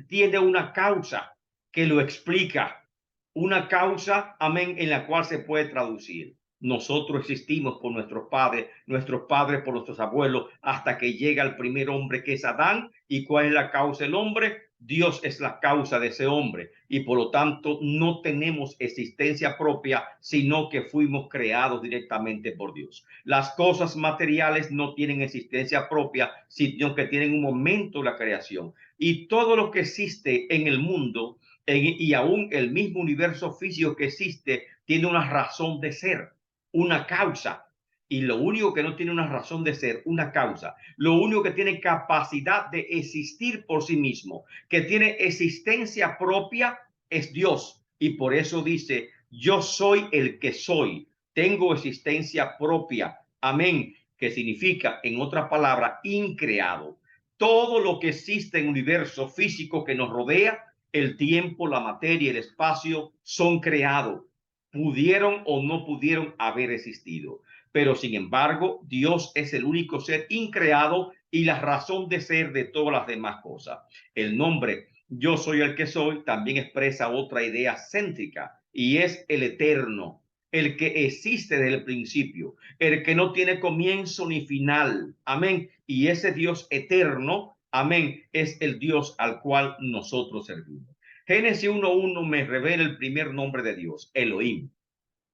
tiene una causa que lo explica, una causa, amén, en la cual se puede traducir. Nosotros existimos por nuestros padres por nuestros abuelos, hasta que llega el primer hombre, que es Adán. ¿Y cuál es la causa del hombre? Dios es la causa de ese hombre y por lo tanto no tenemos existencia propia, sino que fuimos creados directamente por Dios. Las cosas materiales no tienen existencia propia, sino que tienen un momento de la creación. Y todo lo que existe en el mundo y aún el mismo universo físico que existe tiene una razón de ser, una causa. Y lo único que no tiene una razón de ser, una causa, lo único que tiene capacidad de existir por sí mismo, que tiene existencia propia, es Dios. Y por eso dice: yo soy el que soy, tengo existencia propia. Amén. Que significa, en otra palabra, increado. Todo lo que existe en el universo físico que nos rodea, el tiempo, la materia, el espacio, son creados. Pudieron o no pudieron haber existido. Pero sin embargo, Dios es el único ser increado y la razón de ser de todas las demás cosas. El nombre yo soy el que soy también expresa otra idea céntrica, y es el eterno, el que existe desde el principio, el que no tiene comienzo ni final. Amén. Y ese Dios eterno, amén, es el Dios al cual nosotros servimos. Génesis 1:1 me revela el primer nombre de Dios, Elohim.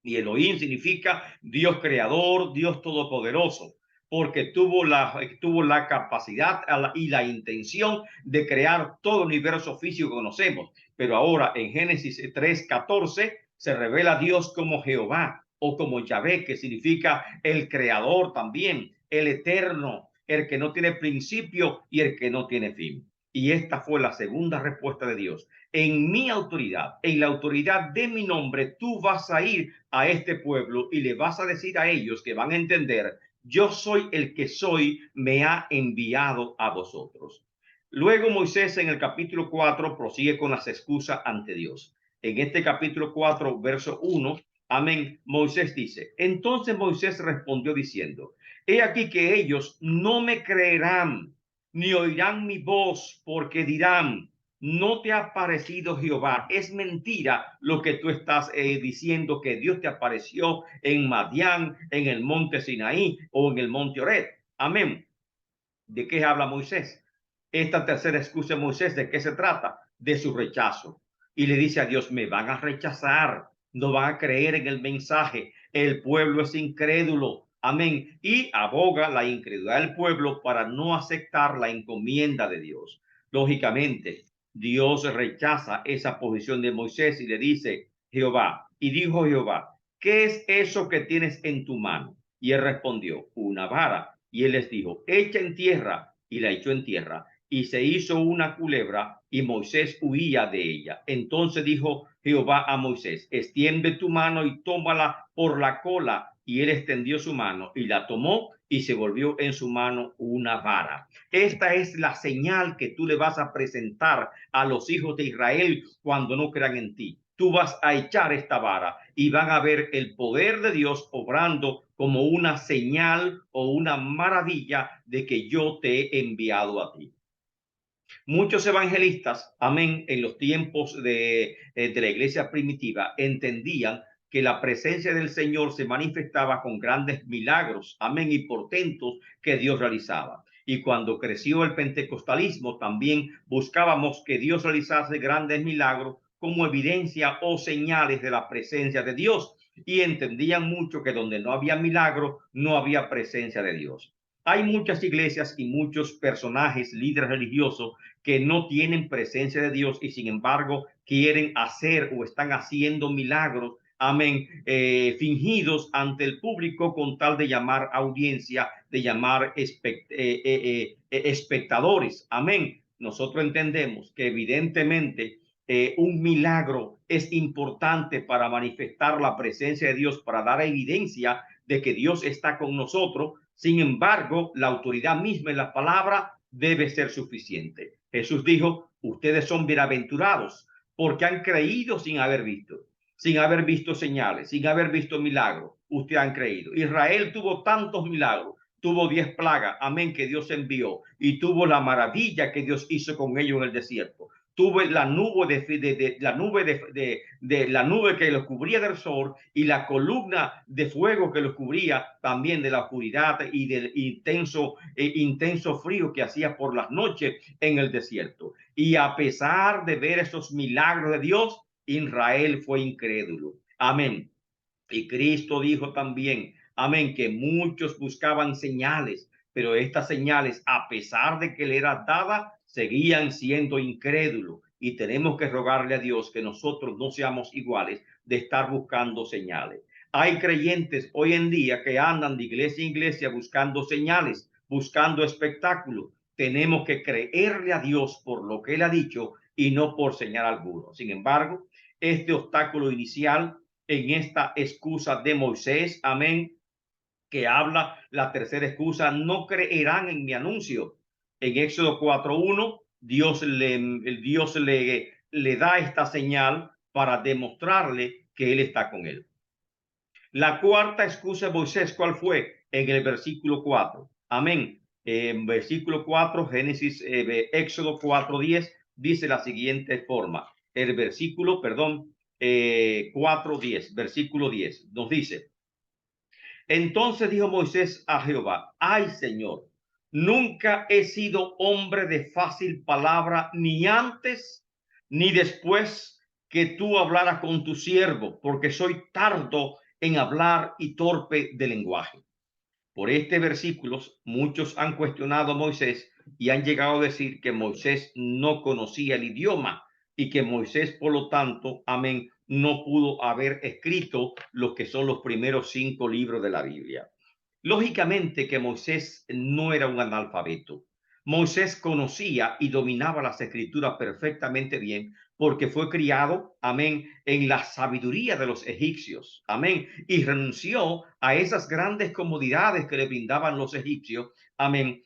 Y Elohim significa Dios creador, Dios todopoderoso. porque tuvo la capacidad y la intención de crear todo el universo físico que conocemos. Pero ahora en Génesis 3:14 se revela Dios como Jehová o como Yahvé, que significa el creador también, el eterno, el que no tiene principio y el que no tiene fin. Y esta fue la segunda respuesta de Dios. En mi autoridad, en la autoridad de mi nombre, tú vas a ir a este pueblo y le vas a decir a ellos que van a entender: yo soy el que soy, me ha enviado a vosotros. Luego Moisés en el capítulo 4 prosigue con las excusas ante Dios. En este capítulo 4, verso 1, amén, Moisés dice: entonces Moisés respondió diciendo: he aquí que ellos no me creerán, ni oirán mi voz, porque dirán: no te ha parecido Jehová. Es mentira lo que tú estás diciendo, que Dios te apareció en Madián, en el monte Sinaí o en el monte Horeb. Amén. ¿De qué habla Moisés? Esta tercera excusa de Moisés, ¿de qué se trata? De su rechazo. Y le dice a Dios: me van a rechazar, no van a creer en el mensaje, el pueblo es incrédulo. Amén. Y aboga la incredulidad del pueblo para no aceptar la encomienda de Dios. Lógicamente, Dios rechaza esa posición de Moisés y le dice: Jehová, y dijo Jehová: ¿qué es eso que tienes en tu mano? Y él respondió: una vara. Y él les dijo: echa en tierra. Y la echó en tierra. Y se hizo una culebra, y Moisés huía de ella. Entonces dijo Jehová a Moisés: extiende tu mano y tómala por la cola. Y él extendió su mano y la tomó, y se volvió en su mano una vara. Esta es la señal que tú le vas a presentar a los hijos de Israel cuando no crean en ti. Tú vas a echar esta vara y van a ver el poder de Dios obrando como una señal o una maravilla de que yo te he enviado a ti. Muchos evangelistas, amén, en los tiempos de la iglesia primitiva, entendían que la presencia del Señor se manifestaba con grandes milagros, amén, y portentos que Dios realizaba. Y cuando creció el pentecostalismo, también buscábamos que Dios realizase grandes milagros como evidencia o señales de la presencia de Dios. Y entendían mucho que donde no había milagro, no había presencia de Dios. Hay muchas iglesias y muchos personajes, líderes religiosos, que no tienen presencia de Dios y sin embargo quieren hacer o están haciendo milagros, amén, fingidos ante el público con tal de llamar audiencia, de llamar espectadores, amén. Nosotros entendemos que evidentemente un milagro es importante para manifestar la presencia de Dios, para dar evidencia de que Dios está con nosotros. Sin embargo, la autoridad misma en la palabra debe ser suficiente. Jesús dijo: ustedes son bienaventurados porque han creído sin haber visto señales, sin haber visto milagros. Ustedes han creído. Israel tuvo tantos milagros, tuvo 10 plagas, amén, que Dios envió, y tuvo la maravilla que Dios hizo con ellos en el desierto. Tuve la nube la nube que los cubría del sol y la columna de fuego que los cubría también de la oscuridad y del intenso frío que hacía por las noches en el desierto. Y a pesar de ver esos milagros de Dios, Israel fue incrédulo. Amén. Y Cristo dijo también, amén, que muchos buscaban señales, pero estas señales, a pesar de que le eran dadas, seguían siendo incrédulos. Y tenemos que rogarle a Dios que nosotros no seamos iguales de estar buscando señales. Hay creyentes hoy en día que andan de iglesia en iglesia buscando señales, buscando espectáculos. Tenemos que creerle a Dios por lo que Él ha dicho y no por señal alguno. Sin embargo, este obstáculo inicial en esta excusa de Moisés, amén, que habla la tercera excusa: no creerán en mi anuncio. En Éxodo 4:1, Dios le da esta señal para demostrarle que él está con él. La cuarta excusa de Moisés, ¿cuál fue? En el versículo 4. Amén. En versículo 4, Éxodo 4:10, dice la siguiente forma. El versículo, perdón, 4:10, versículo 10, nos dice: entonces dijo Moisés a Jehová: ay, Señor, nunca he sido hombre de fácil palabra, ni antes ni después que tú hablaras con tu siervo, porque soy tardo en hablar y torpe de lenguaje. Por este versículo, muchos han cuestionado a Moisés y han llegado a decir que Moisés no conocía el idioma y que Moisés, por lo tanto, amén, no pudo haber escrito lo que son los primeros 5 libros de la Biblia. Lógicamente que Moisés no era un analfabeto. Moisés conocía y dominaba las escrituras perfectamente bien porque fue criado, amén, en la sabiduría de los egipcios, amén, y renunció a esas grandes comodidades que le brindaban los egipcios, amén,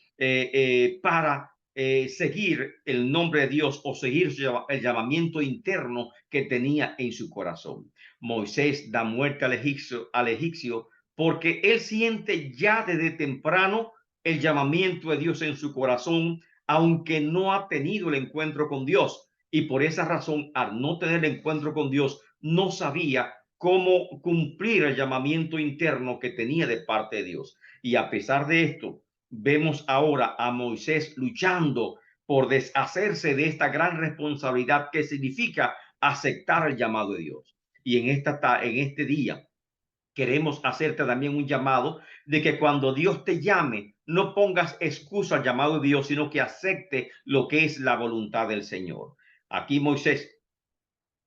para seguir el nombre de Dios o seguir el llamamiento interno que tenía en su corazón. Moisés da muerte al egipcio porque él siente ya desde temprano el llamamiento de Dios en su corazón, aunque no ha tenido el encuentro con Dios. Y por esa razón, al no tener el encuentro con Dios, no sabía cómo cumplir el llamamiento interno que tenía de parte de Dios. Y a pesar de esto, vemos ahora a Moisés luchando por deshacerse de esta gran responsabilidad que significa aceptar el llamado de Dios. Y en este día queremos hacerte también un llamado de que cuando Dios te llame, no pongas excusa al llamado de Dios, sino que acepte lo que es la voluntad del Señor. Aquí Moisés,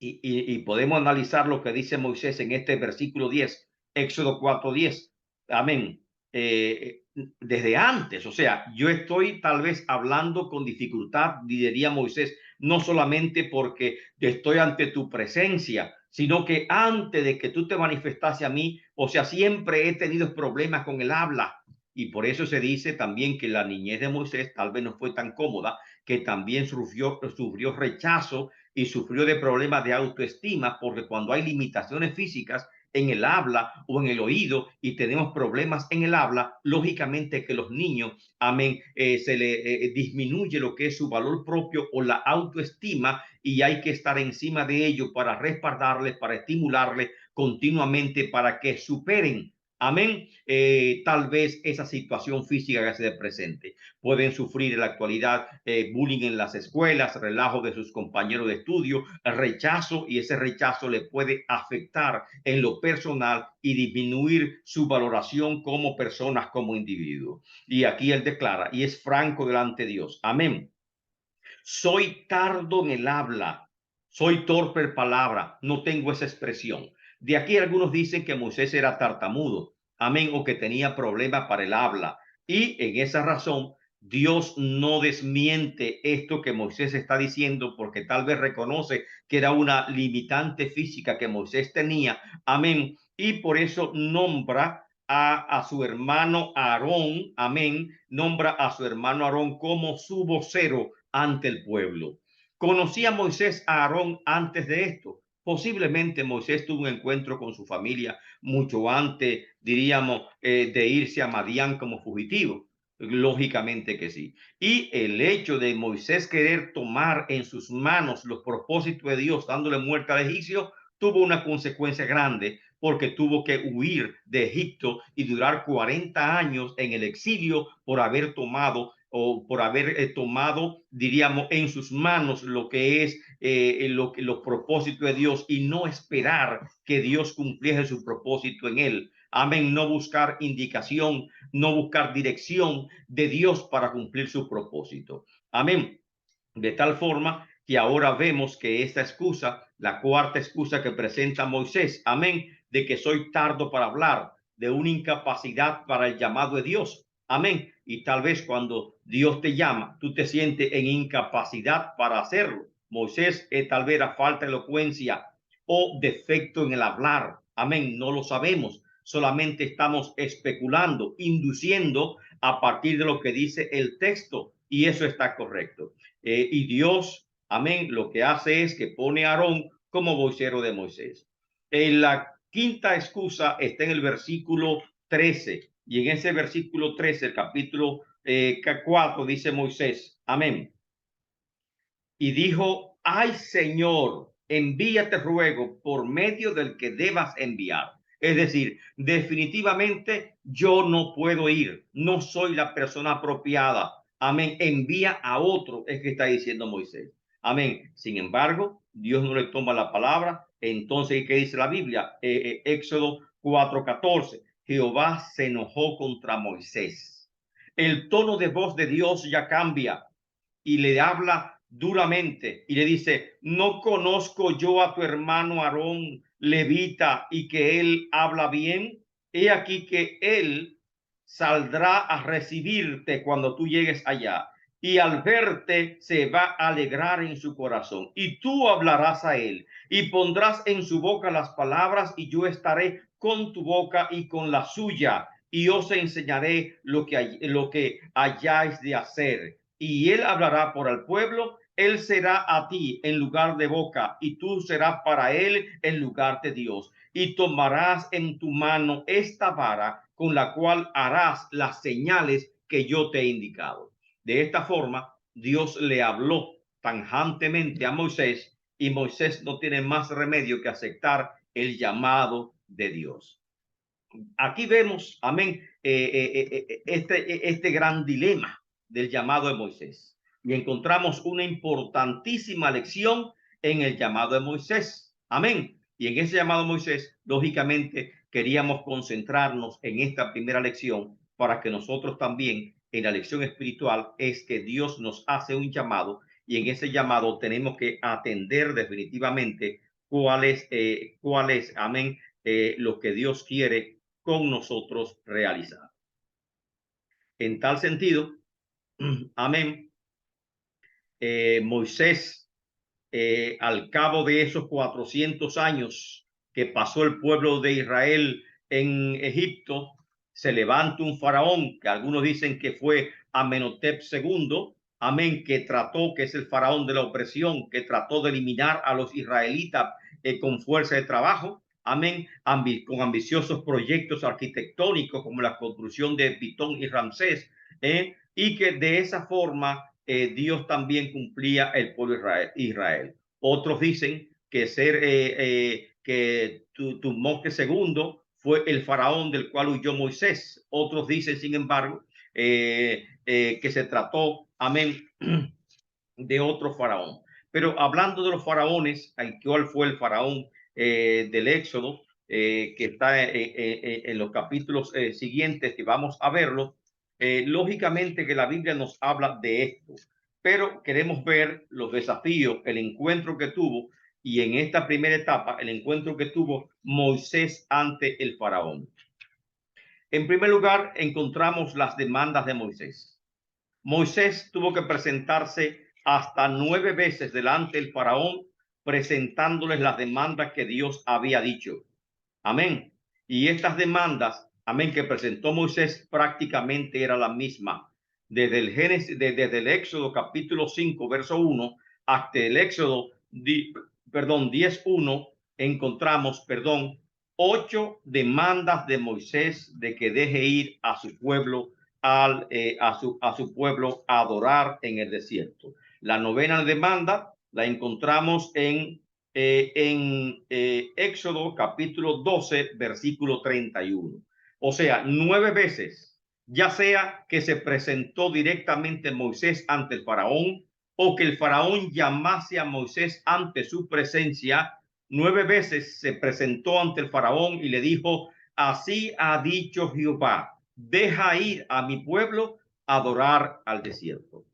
y podemos analizar lo que dice Moisés en este versículo 10, Éxodo 4:10. Amén. Desde antes, o sea, yo estoy tal vez hablando con dificultad, diría Moisés, no solamente porque estoy ante tu presencia, sino que antes de que tú te manifestase a mí, o sea, siempre he tenido problemas con el habla. Y por eso se dice también que la niñez de Moisés tal vez no fue tan cómoda, que también sufrió rechazo y sufrió de problemas de autoestima, porque cuando hay limitaciones físicas en el habla o en el oído y tenemos problemas en el habla, lógicamente que los niños, amén, se le disminuye lo que es su valor propio o la autoestima y hay que estar encima de ello para respaldarles, para estimularles continuamente para que superen, amén, tal vez esa situación física que se presente. Pueden sufrir en la actualidad bullying en las escuelas, relajo de sus compañeros de estudio, rechazo, y ese rechazo le puede afectar en lo personal y disminuir su valoración como personas, como individuos. Y aquí él declara, y es franco delante de Dios, amén: soy tardo en el habla, soy torpe en palabra, no tengo esa expresión. De aquí algunos dicen que Moisés era tartamudo, amén, o que tenía problemas para el habla. Y en esa razón, Dios no desmiente esto que Moisés está diciendo, porque tal vez reconoce que era una limitante física que Moisés tenía, amén, y por eso nombra a su hermano Aarón, amén, nombra a su hermano Aarón como su vocero ante el pueblo. ¿Conocía Moisés a Aarón antes de esto? Posiblemente Moisés tuvo un encuentro con su familia mucho antes, diríamos, de irse a Madián como fugitivo. Lógicamente que sí. Y el hecho de Moisés querer tomar en sus manos los propósitos de Dios, dándole muerte al egipcio, tuvo una consecuencia grande, porque tuvo que huir de Egipto y durar 40 años en el exilio por haber tomado o por haber tomado, diríamos, en sus manos lo que es los propósitos de Dios y no esperar que Dios cumpliese su propósito en él. Amén. No buscar indicación, no buscar dirección de Dios para cumplir su propósito. Amén. De tal forma que ahora vemos que esta excusa, la cuarta excusa que presenta Moisés, amén, de que soy tardo para hablar, de una incapacidad para el llamado de Dios, amén. Y tal vez cuando Dios te llama, tú te sientes en incapacidad para hacerlo. Moisés tal vez era falta de elocuencia o defecto en el hablar, amén, no lo sabemos. Solamente estamos especulando, induciendo a partir de lo que dice el texto, y eso está correcto. Y Dios, amén, lo que hace es que pone a Aarón como vocero de Moisés. En la quinta excusa está en el versículo 13, y en ese versículo 13, el capítulo 4, dice Moisés, amén, y dijo: ay Señor, envíate ruego por medio del que debas enviar. Es decir, definitivamente yo no puedo ir, no soy la persona apropiada. Amén, envía a otro, es que está diciendo Moisés. Amén. Sin embargo, Dios no le toma la palabra. Entonces, ¿qué dice la Biblia? Éxodo 4:14, Jehová se enojó contra Moisés. El tono de voz de Dios ya cambia y le habla duramente y le dice: ¿no conozco yo a tu hermano Aarón, levita, y que él habla bien? He aquí que él saldrá a recibirte cuando tú llegues allá, y al verte se va a alegrar en su corazón, y tú hablarás a él y pondrás en su boca las palabras, y yo estaré con tu boca y con la suya, y os enseñaré lo que hayáis de hacer. Y él hablará por el pueblo, él será a ti en lugar de boca, y tú serás para él en lugar de Dios. Y tomarás en tu mano esta vara con la cual harás las señales que yo te he indicado. De esta forma, Dios le habló tajantemente a Moisés, y Moisés no tiene más remedio que aceptar el llamado de Dios. Aquí vemos, amén, este gran dilema del llamado de Moisés. Y encontramos una importantísima lección en el llamado de Moisés. Amén. Y en ese llamado de Moisés, lógicamente, queríamos concentrarnos en esta primera lección para que nosotros también, en la lección espiritual, es que Dios nos hace un llamado, y en ese llamado tenemos que atender definitivamente cuál es, amén, lo que Dios quiere con nosotros realizar. En tal sentido, amén, Moisés, al cabo de esos 400 años que pasó el pueblo de Israel en Egipto, se levanta un faraón, que algunos dicen que fue Amenhotep II, amén, que es el faraón de la opresión, que trató de eliminar a los israelitas con fuerza de trabajo, amén, con ambiciosos proyectos arquitectónicos como la construcción de Pitón y Ramsés, y que de esa forma Dios también cumplía el pueblo Israel. Otros dicen que Tutmosis II fue el faraón del cual huyó Moisés. Otros dicen, sin embargo, que se trató, amén, de otro faraón. Pero hablando de los faraones, ¿cuál fue el faraón del Éxodo? Que está en los capítulos siguientes, que vamos a verlo. Lógicamente que la Biblia nos habla de esto, pero queremos ver los desafíos, el encuentro que tuvo, y en esta primera etapa, el encuentro que tuvo Moisés ante el faraón. En primer lugar, encontramos las demandas de Moisés. Moisés tuvo que presentarse hasta 9 veces delante del faraón, presentándoles las demandas que Dios había dicho. Amén. Y estas demandas, amén, que presentó Moisés prácticamente era la misma. Desde el Génesis, desde el Éxodo capítulo 5, verso 1, hasta el Éxodo, 10:1, encontramos, 8 demandas de Moisés de que deje ir a su pueblo a su pueblo a adorar en el desierto. La novena demanda la encontramos en Éxodo capítulo 12, versículo 31. O sea, 9 veces, ya sea que se presentó directamente Moisés ante el faraón, o que el faraón llamase a Moisés ante su presencia. 9 veces se presentó ante el faraón y le dijo: así ha dicho Jehová, deja ir a mi pueblo a adorar al desierto.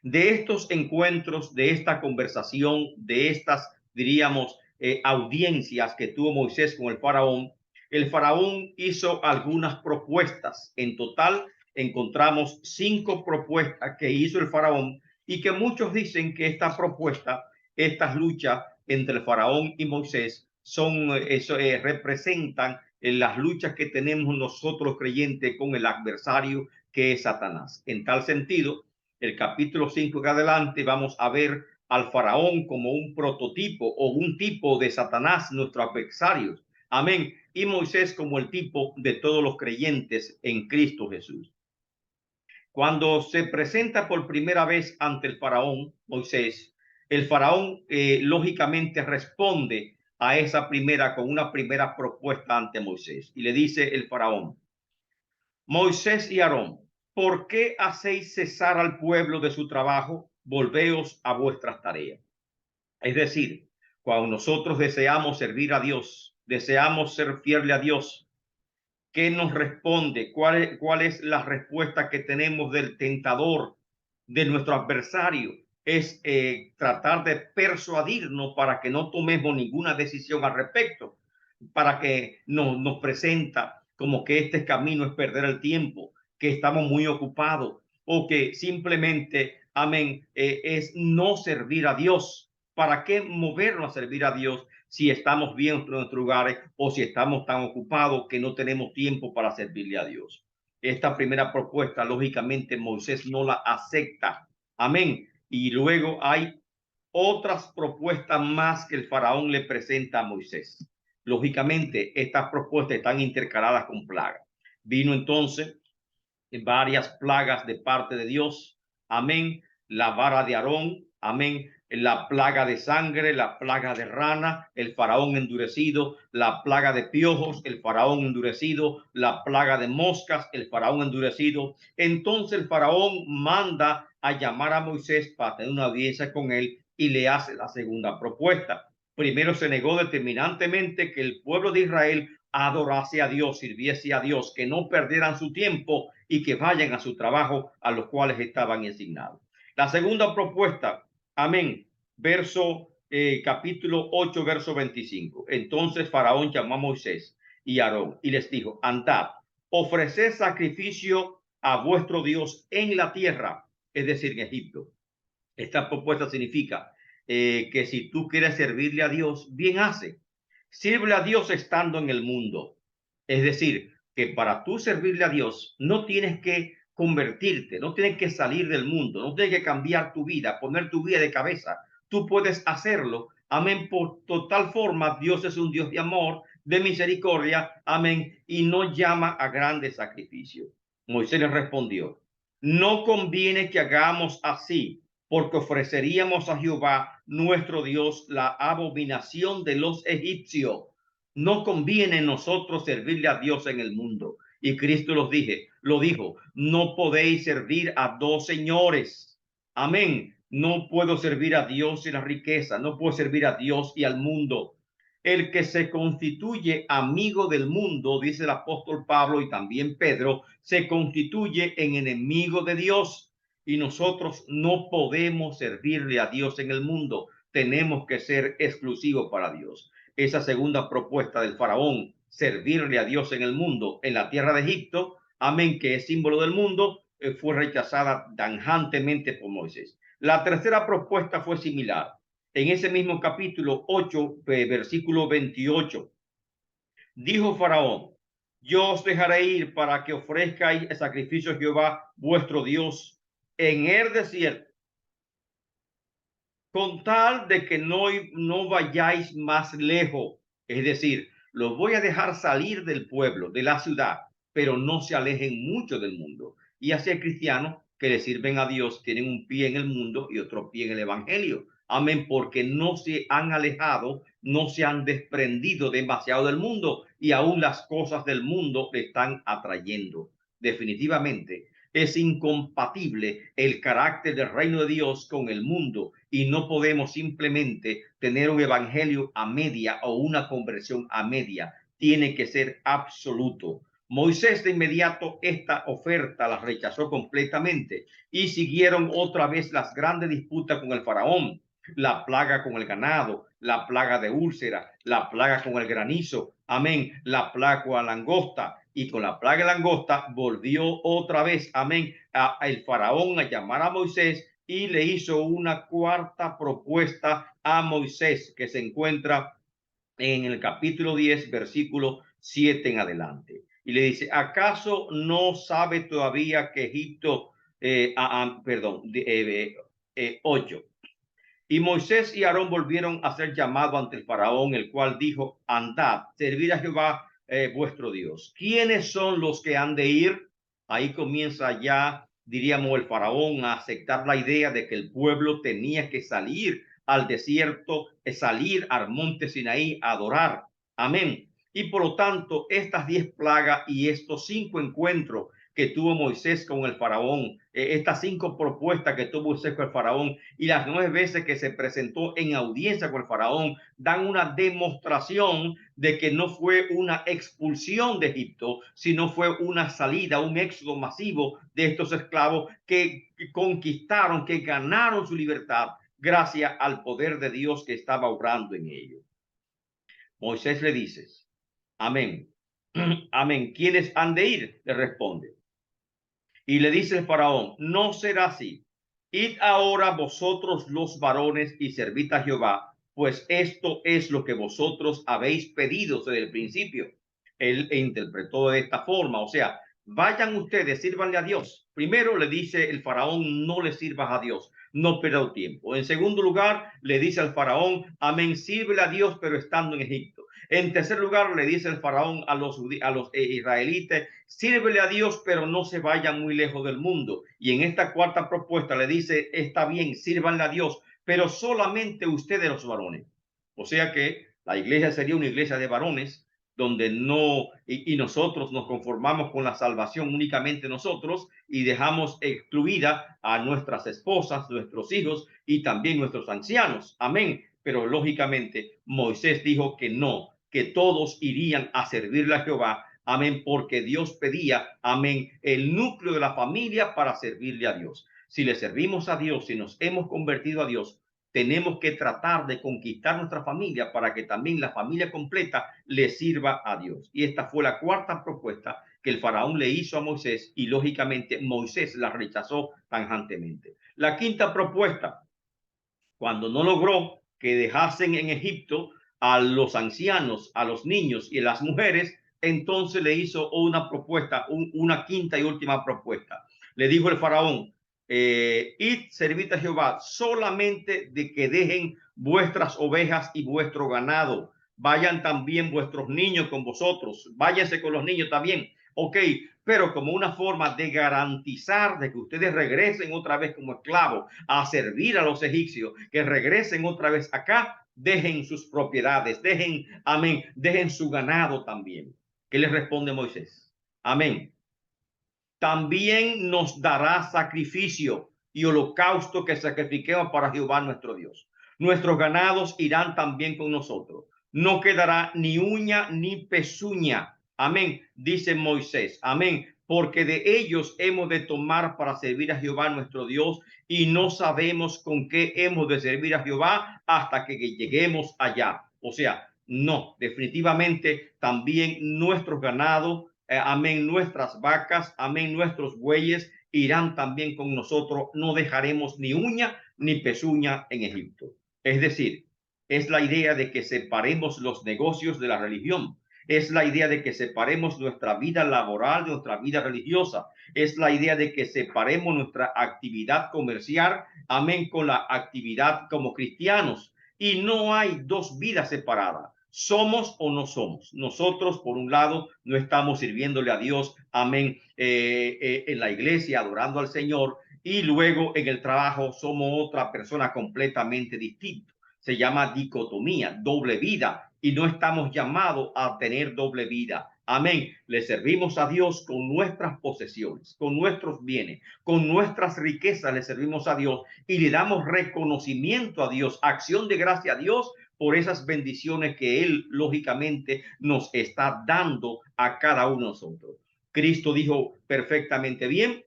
De estos encuentros, de esta conversación, de estas, diríamos, audiencias que tuvo Moisés con el faraón hizo algunas propuestas. En total encontramos 5 propuestas que hizo el faraón, y que muchos dicen que estas luchas entre el faraón y Moisés representan las luchas que tenemos nosotros creyentes con el adversario, que es Satanás. En tal sentido, el capítulo 5 que adelante vamos a ver al faraón como un prototipo o un tipo de Satanás, nuestro adversario. Amén. Y Moisés como el tipo de todos los creyentes en Cristo Jesús. Cuando se presenta por primera vez ante el faraón, Moisés, el faraón lógicamente responde a esa con una primera propuesta ante Moisés. Y le dice el faraón: Moisés y Aarón, ¿por qué hacéis cesar al pueblo de su trabajo? Volveos a vuestras tareas. Es decir, cuando nosotros deseamos servir a Dios, deseamos ser fieles a Dios, ¿Qué nos responde? ¿Cuál es la respuesta que tenemos del tentador, de nuestro adversario? Es tratar de persuadirnos para que no tomemos ninguna decisión al respecto, para que nos presenta como que este camino es perder el tiempo, que estamos muy ocupados o que simplemente, amén, es no servir a Dios. ¿Para qué movernos a servir a Dios si estamos bien en nuestros lugares o si estamos tan ocupados que no tenemos tiempo para servirle a Dios? Esta primera propuesta, lógicamente, Moisés no la acepta. Amén. Y luego hay otras propuestas más que el faraón le presenta a Moisés. Lógicamente, estas propuestas están intercaladas con plagas. Vino entonces varias plagas de parte de Dios. Amén. La vara de Aarón. Amén. La plaga de sangre, la plaga de rana, el faraón endurecido, la plaga de piojos, el faraón endurecido, la plaga de moscas, el faraón endurecido. Entonces el faraón manda a llamar a Moisés para tener una audiencia con él y le hace la segunda propuesta. Primero se negó determinantemente que el pueblo de Israel adorase a Dios, sirviese a Dios, que no perdieran su tiempo y que vayan a su trabajo a los cuales estaban asignados. La segunda propuesta, amén, capítulo 8, verso 25. Entonces Faraón llamó a Moisés y Aarón y les dijo: andad, ofreced sacrificio a vuestro Dios en la tierra, es decir, en Egipto. Esta propuesta significa que si tú quieres servirle a Dios, bien hace. Sirve a Dios estando en el mundo. Es decir, que para tú servirle a Dios no tienes que convertirte, no tienes que salir del mundo, no tienes que cambiar tu vida, poner tu vida de cabeza. Tú puedes hacerlo. Amén. Por total forma, Dios es un Dios de amor, de misericordia. Amén. Y no llama a grandes sacrificios. Moisés le respondió: no conviene que hagamos así, porque ofreceríamos a Jehová nuestro Dios la abominación de los egipcios. No conviene nosotros servirle a Dios en el mundo. Y Cristo lo dijo: no podéis servir a dos señores. Amén. No puedo servir a Dios y la riqueza, no puedo servir a Dios y al mundo. El que se constituye amigo del mundo, dice el apóstol Pablo y también Pedro, se constituye en enemigo de Dios. Y nosotros no podemos servirle a Dios en el mundo. Tenemos que ser exclusivos para Dios. Esa segunda propuesta del faraón, servirle a Dios en el mundo, en la tierra de Egipto, amén, que es símbolo del mundo, fue rechazada tajantemente por Moisés. La tercera propuesta fue similar. En ese mismo capítulo 8, versículo 28, dijo Faraón: yo os dejaré ir para que ofrezcáis el sacrificio a Jehová vuestro Dios en el desierto, con tal de que no vayáis más lejos. Es decir, los voy a dejar salir del pueblo, de la ciudad, pero no se alejen mucho del mundo. Y así hay cristianos que le sirven a Dios, tienen un pie en el mundo y otro pie en el evangelio. Amén, porque no se han alejado, no se han desprendido demasiado del mundo y aún las cosas del mundo le están atrayendo. Definitivamente es incompatible el carácter del reino de Dios con el mundo y no podemos simplemente tener un evangelio a media o una conversión a media. Tiene que ser absoluto. Moisés de inmediato esta oferta la rechazó completamente y siguieron otra vez las grandes disputas con el faraón, la plaga con el ganado, la plaga de úlcera, la plaga con el granizo, amén, la plaga con la langosta. Y con la plaga de langosta volvió otra vez, amén, el faraón a llamar a Moisés y le hizo una cuarta propuesta a Moisés que se encuentra en el capítulo 10, versículo 7 en adelante. Y le dice: ¿acaso no sabe todavía que Egipto, 8? Y Moisés y Aarón volvieron a ser llamados ante el faraón, el cual dijo: andad, servid a Jehová vuestro Dios. ¿Quiénes son los que han de ir? Ahí comienza ya, diríamos, el faraón a aceptar la idea de que el pueblo tenía que salir al desierto, salir al monte Sinaí a adorar. Amén. Y por lo tanto, estas 10 plagas y estos 5 encuentros que tuvo Moisés con el faraón, estas 5 propuestas que tuvo Moisés con el faraón y las 9 veces que se presentó en audiencia con el faraón, dan una demostración de que no fue una expulsión de Egipto, sino fue una salida, un éxodo masivo de estos esclavos que conquistaron, que ganaron su libertad gracias al poder de Dios que estaba obrando en ellos. Moisés le dice, amén, amén. ¿Quiénes han de ir? Le responde. Y le dice el faraón, no será así. Id ahora vosotros los varones y servid a Jehová, pues esto es lo que vosotros habéis pedido desde el principio. Él interpretó de esta forma, o sea, vayan ustedes, sírvanle a Dios. Primero le dice el faraón, no le sirvas a Dios, no pierdas tiempo. En segundo lugar, le dice al faraón, amén, sírvele a Dios, pero estando en Egipto. En tercer lugar, le dice el faraón a los israelitas, sírvele a Dios, pero no se vayan muy lejos del mundo. Y en esta cuarta propuesta le dice, está bien, sírvanle a Dios, pero solamente ustedes los varones. O sea que la iglesia sería una iglesia de varones, donde no, y nosotros nos conformamos con la salvación únicamente nosotros y dejamos excluida a nuestras esposas, nuestros hijos y también nuestros ancianos. Amén. Pero lógicamente Moisés dijo que no, que todos irían a servirle a Jehová. Amén, porque Dios pedía, amén, el núcleo de la familia para servirle a Dios. Si le servimos a Dios, si nos hemos convertido a Dios, tenemos que tratar de conquistar nuestra familia para que también la familia completa le sirva a Dios. Y esta fue la cuarta propuesta que el faraón le hizo a Moisés y lógicamente Moisés la rechazó tajantemente. La quinta propuesta, cuando no logró que dejasen en Egipto a los ancianos, a los niños y a las mujeres, entonces le hizo una propuesta, una quinta y última propuesta. Le dijo el faraón, id, servid a Jehová, solamente de que dejen vuestras ovejas y vuestro ganado. Vayan también vuestros niños con vosotros. Váyanse con los niños también. Ok, pero como una forma de garantizar de que ustedes regresen otra vez como esclavos a servir a los egipcios, que regresen otra vez acá, dejen sus propiedades, dejen, amén, dejen su ganado también. ¿Qué les responde Moisés? Amén. También nos dará sacrificio y holocausto que sacrifiquemos para Jehová nuestro Dios. Nuestros ganados irán también con nosotros. No quedará ni uña ni pezuña. Amén, dice Moisés. Amén, porque de ellos hemos de tomar para servir a Jehová nuestro Dios y no sabemos con qué hemos de servir a Jehová hasta que lleguemos allá. O sea, no, definitivamente también nuestros ganados, amén, nuestras vacas, amén, nuestros bueyes irán también con nosotros. No dejaremos ni uña ni pezuña en Egipto. Es decir, es la idea de que separemos los negocios de la religión. Es la idea de que separemos nuestra vida laboral de nuestra vida religiosa. Es la idea de que separemos nuestra actividad comercial, amén, con la actividad como cristianos. Y no hay dos vidas separadas. Somos o no somos. Nosotros, por un lado, no estamos sirviéndole a Dios, amén, en la iglesia, adorando al Señor, y luego en el trabajo somos otra persona completamente distinta. Se llama dicotomía, doble vida, y no estamos llamados a tener doble vida. Amén. Le servimos a Dios con nuestras posesiones, con nuestros bienes, con nuestras riquezas le servimos a Dios y le damos reconocimiento a Dios, acción de gracia a Dios por esas bendiciones que Él lógicamente nos está dando a cada uno de nosotros. Cristo dijo perfectamente bien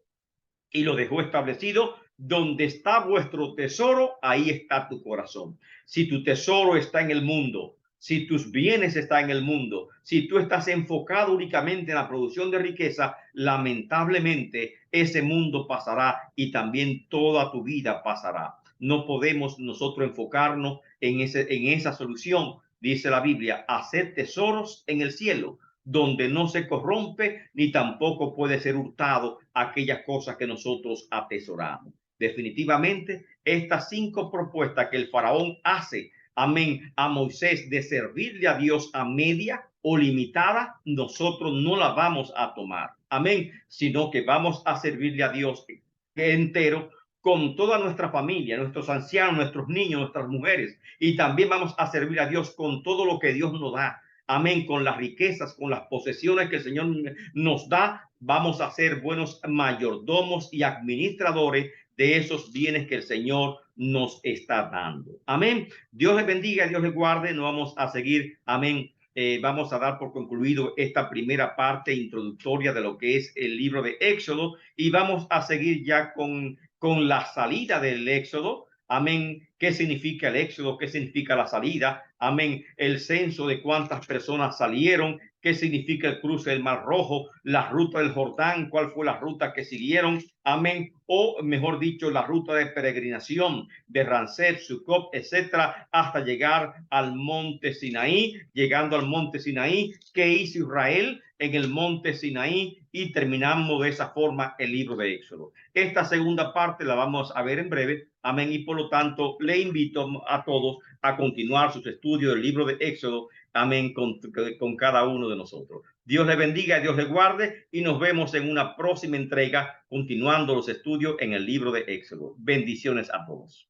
y lo dejó establecido: donde está vuestro tesoro, ahí está tu corazón. Si tu tesoro está en el mundo, si tus bienes están en el mundo, si tú estás enfocado únicamente en la producción de riqueza, lamentablemente ese mundo pasará y también toda tu vida pasará. No podemos nosotros enfocarnos en esa solución. Dice la Biblia, hacer tesoros en el cielo, donde no se corrompe ni tampoco puede ser hurtado aquellas cosas que nosotros atesoramos. Definitivamente, estas 5 propuestas que el faraón hace, amén, a Moisés de servirle a Dios a media o limitada, nosotros no la vamos a tomar, amén, sino que vamos a servirle a Dios entero, con toda nuestra familia, nuestros ancianos, nuestros niños, nuestras mujeres, y también vamos a servir a Dios con todo lo que Dios nos da. amén, con las riquezas, con las posesiones que el Señor nos da, vamos a ser buenos mayordomos y administradores de esos bienes que el Señor nos está dando. Amén. Dios les bendiga, Dios les guarde. No vamos a seguir, amén. Vamos a dar por concluido esta primera parte introductoria de lo que es el libro de Éxodo y vamos a seguir ya con la salida del Éxodo. Amén. ¿Qué significa el éxodo? ¿Qué significa la salida? Amén. El censo de cuántas personas salieron. ¿Qué significa el cruce del Mar Rojo? La ruta del Jordán. ¿Cuál fue la ruta que siguieron? Amén. O mejor dicho, la ruta de peregrinación de Ramsés, Sucot, etcétera, hasta llegar al monte Sinaí. Llegando al monte Sinaí, ¿qué hizo Israel en el monte Sinaí? Y terminamos de esa forma el libro de Éxodo. Esta segunda parte la vamos a ver en breve. Amén. Y por lo tanto, le invito a todos a continuar sus estudios del libro de Éxodo. Amén. Con cada uno de nosotros. Dios le bendiga, Dios le guarde y nos vemos en una próxima entrega continuando los estudios en el libro de Éxodo. Bendiciones a todos.